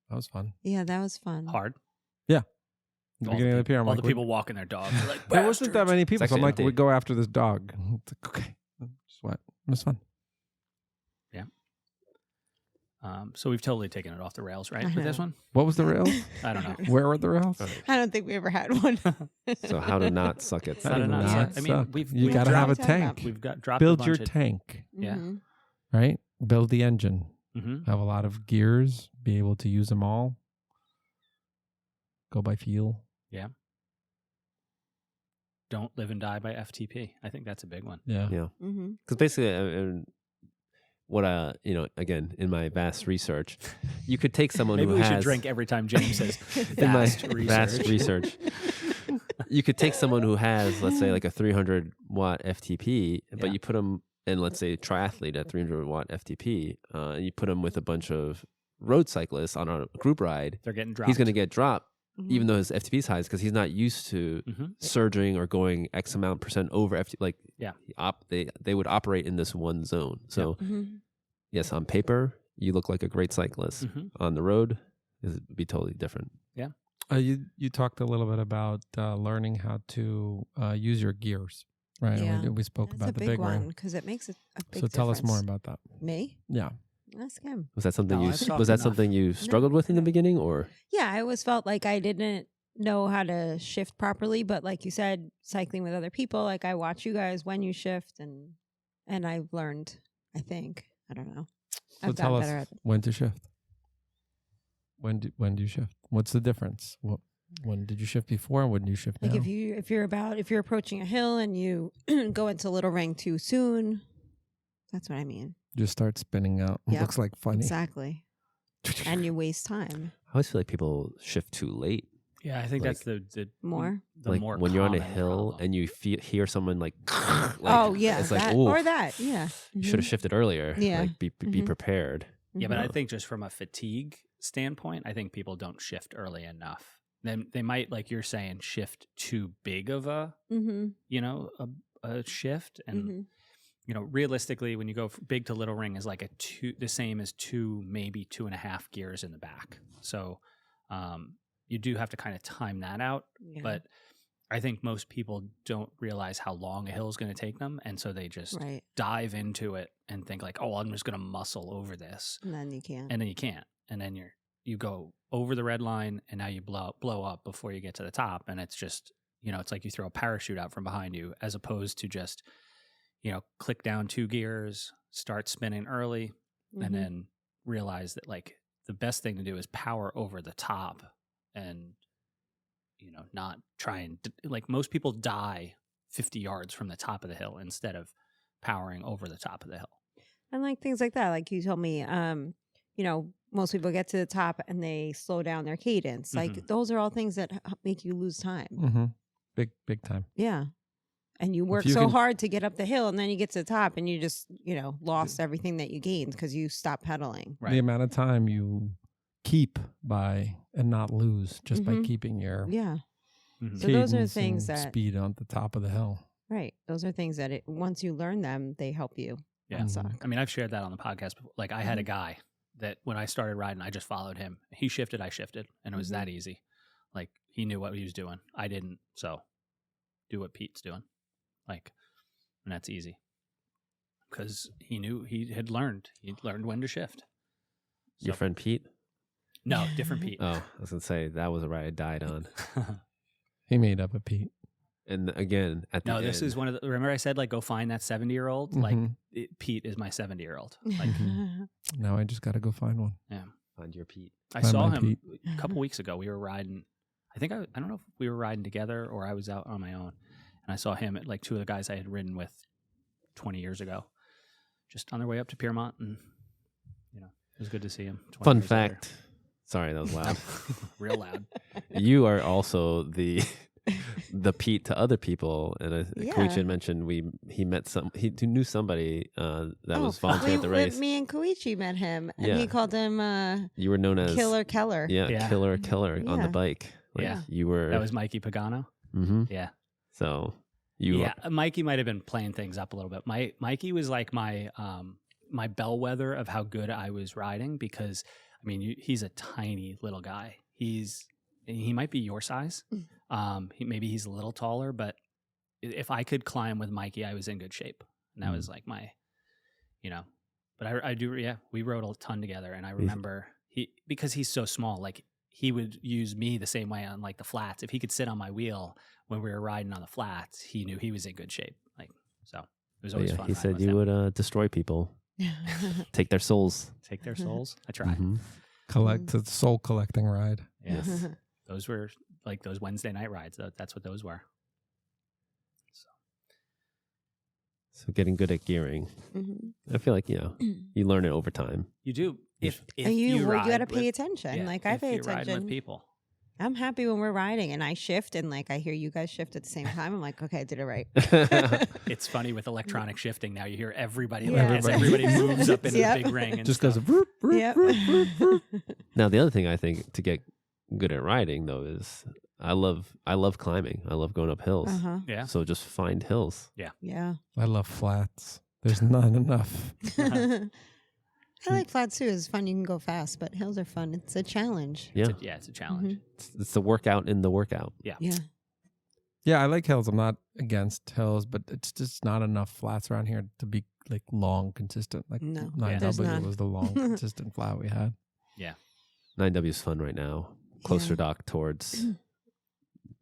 That was fun. Yeah, that was fun. Hard. Yeah. The beginning of the pier, I'm all like, the people walking their dogs. Are like, there wasn't that many people, so I'm like, empty. we go after this dog. It's like, okay, just what? It was fun. Yeah. So we've totally taken it off the rails, right? With this one, What was the rails? I don't know. Where were the rails? I don't think we ever had one. So how to not suck at How to not cycling. suck. I mean, we've you got to have a tank. We've got dropped Build a your bunch of, tank, Yeah. right? Build the engine. Mm-hmm. Have a lot of gears. Be able to use them all. Go by feel. Yeah. Don't live and die by FTP. I think that's a big one. Yeah. Yeah. Mm-hmm. Because basically, what again, in my vast research, you could take someone Maybe who we has... should drink every time James says in my vast research. You could take someone who has, let's say, like a 300 watt FTP, but Yeah. you put them in, let's say, triathlete at 300 watt FTP, and you put them with a bunch of road cyclists on a group ride. They're getting dropped. He's going to get dropped, even though his FTP is high, because he's not used to surging or going X amount % over FTP. Like, they would operate in this one zone. So, yes, on paper, you look like a great cyclist. On the road, it would be totally different. Yeah. You talked a little bit about learning how to use your gears, right? Yeah. We spoke That's about a the big big one, ring. because it makes a big So tell us difference. more about that. Me? Yeah. Ask him. Was that something No, I've talked was that enough. something you struggled with in the beginning, or? Yeah, I always felt like I didn't know how to shift properly, but like you said, cycling with other people, like I watch you guys when you shift, and I've learned, I think. I don't know. So I've tell gotten us better at it. when to shift. When do you shift? What's the difference? When did you shift before, and when do you shift Like now? if you're approaching a hill and you go into little ring too soon, that's what I mean. Just start spinning out. It Yep. looks like funny. Exactly. And you waste time. I always feel like people shift too late. Yeah, I think Like- that's the More. the Like more when you're on a common hill problem. and you hear someone like, Oh yeah, it's like, that, ooh, or that. Yeah. you should have shifted earlier. Yeah. Like, be Mhm. prepared. Yeah, but I Yeah. think just from a fatigue standpoint, I think people don't shift early enough. Then they might, like you're saying, shift too big of a, Mm-hmm. a shift. And, realistically, when you go big to little ring is like the same as 2, maybe 2.5 gears in the back. So you do have to kind of time that out. Yeah. But I think most people don't realize how long a hill is going to take them. And so they just Right. dive into it and think like, oh, I'm just going to muscle over this. And then you can't. And then you can't. And then you go over the red line, and now you blow up before you get to the top. And it's just, it's like you throw a parachute out from behind you, as opposed to just, click down 2 gears, start spinning early, and then realize that like the best thing to do is power over the top, and, not try and like most people die 50 yards from the top of the hill instead of powering over the top of the hill. And like things like that, like you told me, most people get to the top and they slow down their cadence. Like those are all things that make you lose time. Mm-hmm. Big time. Yeah. And you work you so can- hard to get up the hill, and then you get to the top and you just, lost everything that you gained because you stopped pedaling. Right. The amount of time you keep by and not lose just by Mhm. keeping your Yeah. Mhm. So those are cadence things and that- speed on the top of the hill. Right. Those are things that once you learn them, they help you. Yeah. not suck. I mean, I've shared that on the podcast before. Like, I had a guy that when I started riding, I just followed him. He shifted, I shifted, and it was that easy. Like, he knew what he was doing. I didn't. So do what Pete's doing. Like, and that's easy. Because he knew he learned when to shift. So, your friend Pete? No, different Pete. Oh, I was going to say, that was a ride I died on. He made up a Pete. And again, at the end. This is one of the, remember I said, like, go find that 70-year-old? Like, Pete is my 70-year-old. Like, now I just got to go find one. Yeah. Find your Pete. I saw him a couple weeks ago. We were riding, I don't know if we were riding together or I was out on my own. And I saw him at like two of the guys I had ridden with 20 years ago, just on their way up to Piermont. And, it was good to see him. Fun fact. Later. Sorry, that was loud. Real loud. You are also the Pete to other people. And Koichi had mentioned he knew somebody that was volunteer at the race. Me and Koichi met him. And he called him you were known as Killer Keller. Yeah. Killer on the bike. Like, you were. That was Mikey Pagano. Mm-hmm. Yeah. So Mikey might have been playing things up a little bit. Mikey was like my my bellwether of how good I was riding because he's a tiny little guy. He might be your size. Maybe he's a little taller, but if I could climb with Mikey, I was in good shape. And that was like my, But I do. Yeah, we rode a ton together, and I remember because he's so small, like. He would use me the same way on like the flats. If he could sit on my wheel when we were riding on the flats, he knew he was in good shape. Like, so it was always fun. He said you would destroy people, take their souls. Take their souls. I tried. Collect a soul collecting ride. Yes, those were like those Wednesday night rides. That's what those were. So getting good at gearing, I feel like you learn it over time. You do. If you got to pay attention. Yeah, like I pay attention with people. I'm happy when we're riding and I shift and like I hear you guys shift at the same time. I'm like, okay, I did it right. It's funny with electronic shifting now. You hear everybody as everybody moves up into the big ring and just stuff. goes. Vroom, vroom, vroom, vroom. Now the other thing I think to get good at riding though is I love climbing. I love going up hills. Yeah. So just find hills. Yeah. I love flats. There's not enough. I like flats too. It's fun. You can go fast, but hills are fun. It's a challenge. Yeah. It's a challenge. It's the workout in the workout. Yeah. Yeah. Yeah, I like hills. I'm not against hills, but it's just not enough flats around here to be like long, consistent. Like No, 9W was the long, consistent flat we had. Yeah. 9W is fun right now. Closer dock towards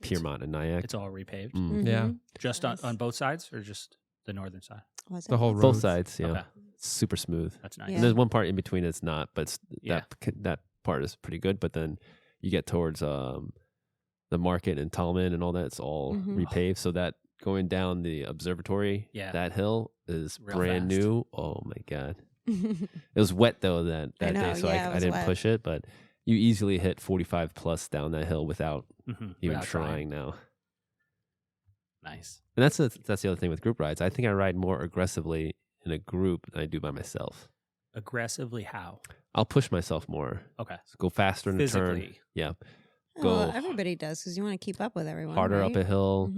Piermont and Nyack. It's all repaved. Yeah. Just on both sides or just the northern side? The whole road. Both sides, yeah. Okay. Super smooth. That's nice. Yeah. And there's one part in between it's not, but that part is pretty good. But then you get towards the market and Tallman and all that, it's all repaved. So that going down the observatory, that hill is real brand fast. New. Oh my God. It was wet though that day, so I didn't push it, but you easily hit 45 plus down that hill without even trying now. Nice. And that's the other thing with group rides. I think I ride more aggressively in a group than I do by myself. Aggressively how? I'll push myself more. Okay. So go faster in a turn. Physically. Yeah. Well, everybody does because you want to keep up with everyone. Harder right? up a hill.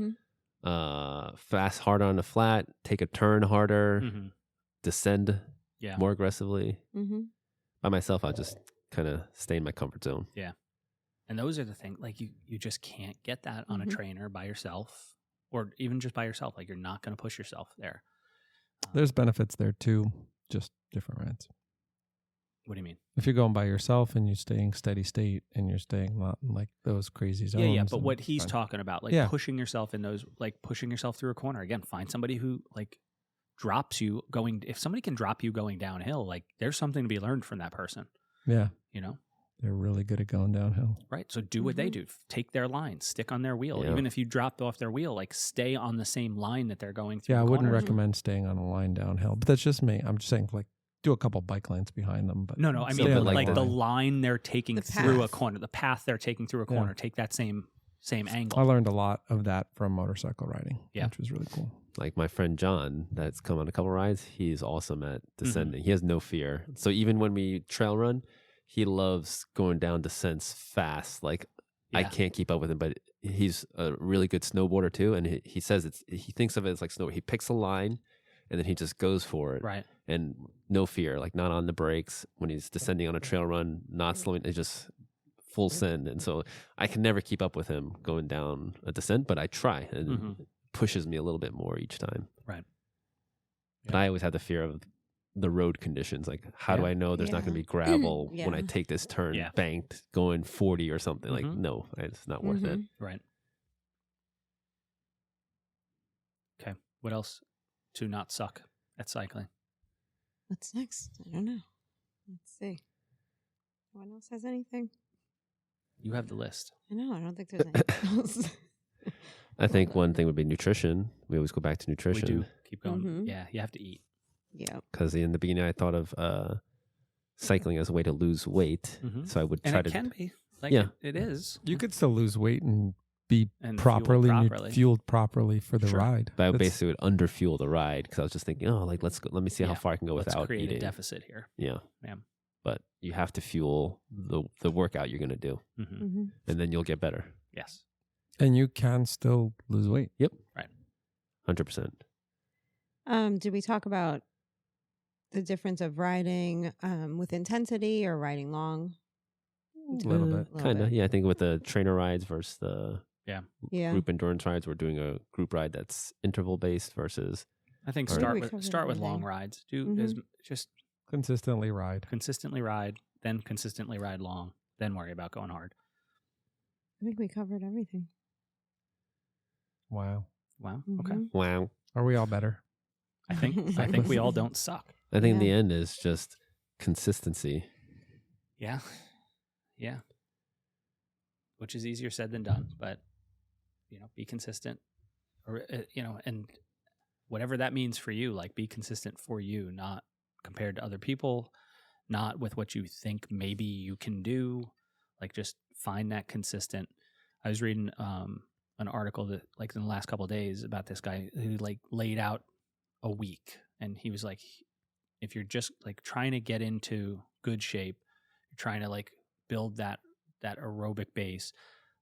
Fast harder on the flat. Take a turn harder. Descend more aggressively. By myself, I'll just kind of stay in my comfort zone. Yeah. And those are the things, like you just can't get that on a trainer by yourself or even just by yourself. Like you're not going to push yourself there. There's benefits there too, just different rides. What do you mean? If you're going by yourself and you're staying steady state and you're staying not in like those crazy zones. Yeah. But what he's talking about, like pushing yourself in those, like pushing yourself through a corner. Again, find somebody who like drops you going. If somebody can drop you going downhill, like there's something to be learned from that person. Yeah. They're really good at going downhill. Right. So do what they do. Take their line. Stick on their wheel. Yeah. Even if you dropped off their wheel, like stay on the same line that they're going through. Yeah, I wouldn't recommend staying on a line downhill. But that's just me. I'm just saying like do a couple bike lanes behind them. But no, I mean like the line they're taking through a corner, the path they're taking through a corner, take that same angle. I learned a lot of that from motorcycle riding, which was really cool. Like my friend John that's come on a couple rides, he's awesome at descending. He has no fear. So even when we trail run, he loves going down descents fast. Like I can't keep up with him, but he's a really good snowboarder too. And he says he thinks of it as like snow. He picks a line and then he just goes for it. Right. And no fear, like not on the brakes when he's descending on a trail run, not slowing. It's just full send. And so I can never keep up with him going down a descent, but I try, and it pushes me a little bit more each time. Right. But I always have the fear of the road conditions. Like, how do I know there's not going to be gravel when I take this turn banked going 40 or something? Like, no, it's not worth it. Right. Okay. What else to not suck at cycling? What's next? I don't know. Let's see. No one else has anything? You have the list. I know. I don't think there's anything else. I think one thing would be nutrition. We always go back to nutrition. We do. Keep going. Yeah, you have to eat. Yeah. Because in the beginning, I thought of cycling as a way to lose weight. So I would try to. It can be. Like, it is. You could still lose weight and be properly fueled properly for the ride. But I basically would underfuel the ride because I was just thinking, let me see how far I can go without create eating. A deficit here. Yeah. But you have to fuel the workout you're going to do, and then you'll get better. Yes. And you can still lose weight. Yep. Right. 100%. Did we talk about the difference of riding with intensity or riding long? A little bit. Kind of. Yeah, I think with the trainer rides versus the group endurance rides, we're doing a group ride that's interval based versus. I think start with long rides. Just consistently ride, then consistently ride long, then worry about going hard. I think we covered everything. Wow. Okay. Wow. Are we all better? I think we all don't suck. I think in the end is just consistency. Yeah. Yeah. Which is easier said than done, but be consistent, or and whatever that means for you, like, be consistent for you, not compared to other people, not with what you think maybe you can do. Like, just find that consistent. I was reading an article that, like, in the last couple of days about this guy who, like, laid out a week, and he was like, if you're just, like, trying to get into good shape, you're trying to, like, build that aerobic base,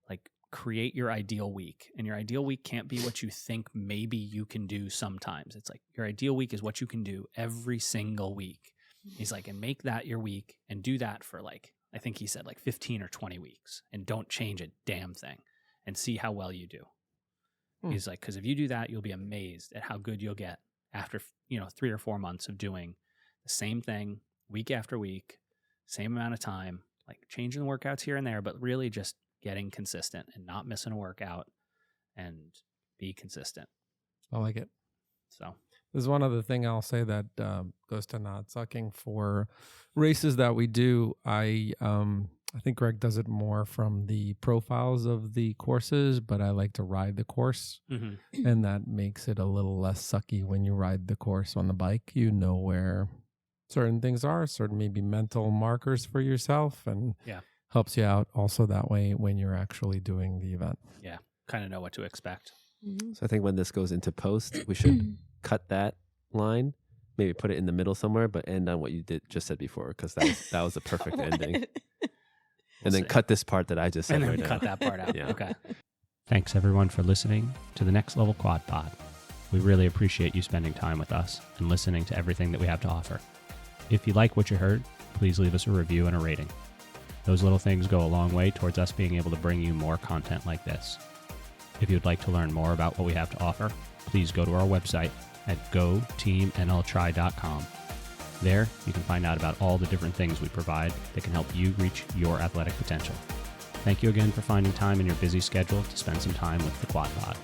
like, create your ideal week. And your ideal week can't be what you think maybe you can do sometimes. It's like, your ideal week is what you can do every single week. He's like, and make that your week, and do that for, like, I think he said, like, 15 or 20 weeks, and don't change a damn thing, and see how well you do. He's like, because if you do that, you'll be amazed at how good you'll get after 3 or 4 months of doing the same thing week after week, same amount of time, like, changing the workouts here and there, but really just getting consistent and not missing a workout, and be consistent. I like it. So there's one other thing I'll say that goes to not sucking for races that we do. I think Greg does it more from the profiles of the courses, but I like to ride the course, and that makes it a little less sucky when you ride the course on the bike. You know where certain things are, certain maybe mental markers for yourself, and helps you out also that way when you're actually doing the event. Yeah, kind of know what to expect. So I think when this goes into post, we should cut that line, maybe put it in the middle somewhere, but end on what you just said before, because that was a perfect ending. And then cut this part that I just said and then right now. Cut that part out. Yeah. Okay. Thanks, everyone, for listening to the Next Level Quad Pod. We really appreciate you spending time with us and listening to everything that we have to offer. If you like what you heard, please leave us a review and a rating. Those little things go a long way towards us being able to bring you more content like this. If you'd like to learn more about what we have to offer, please go to our website at goteamnltry.com. There, you can find out about all the different things we provide that can help you reach your athletic potential. Thank you again for finding time in your busy schedule to spend some time with the Quad Pod.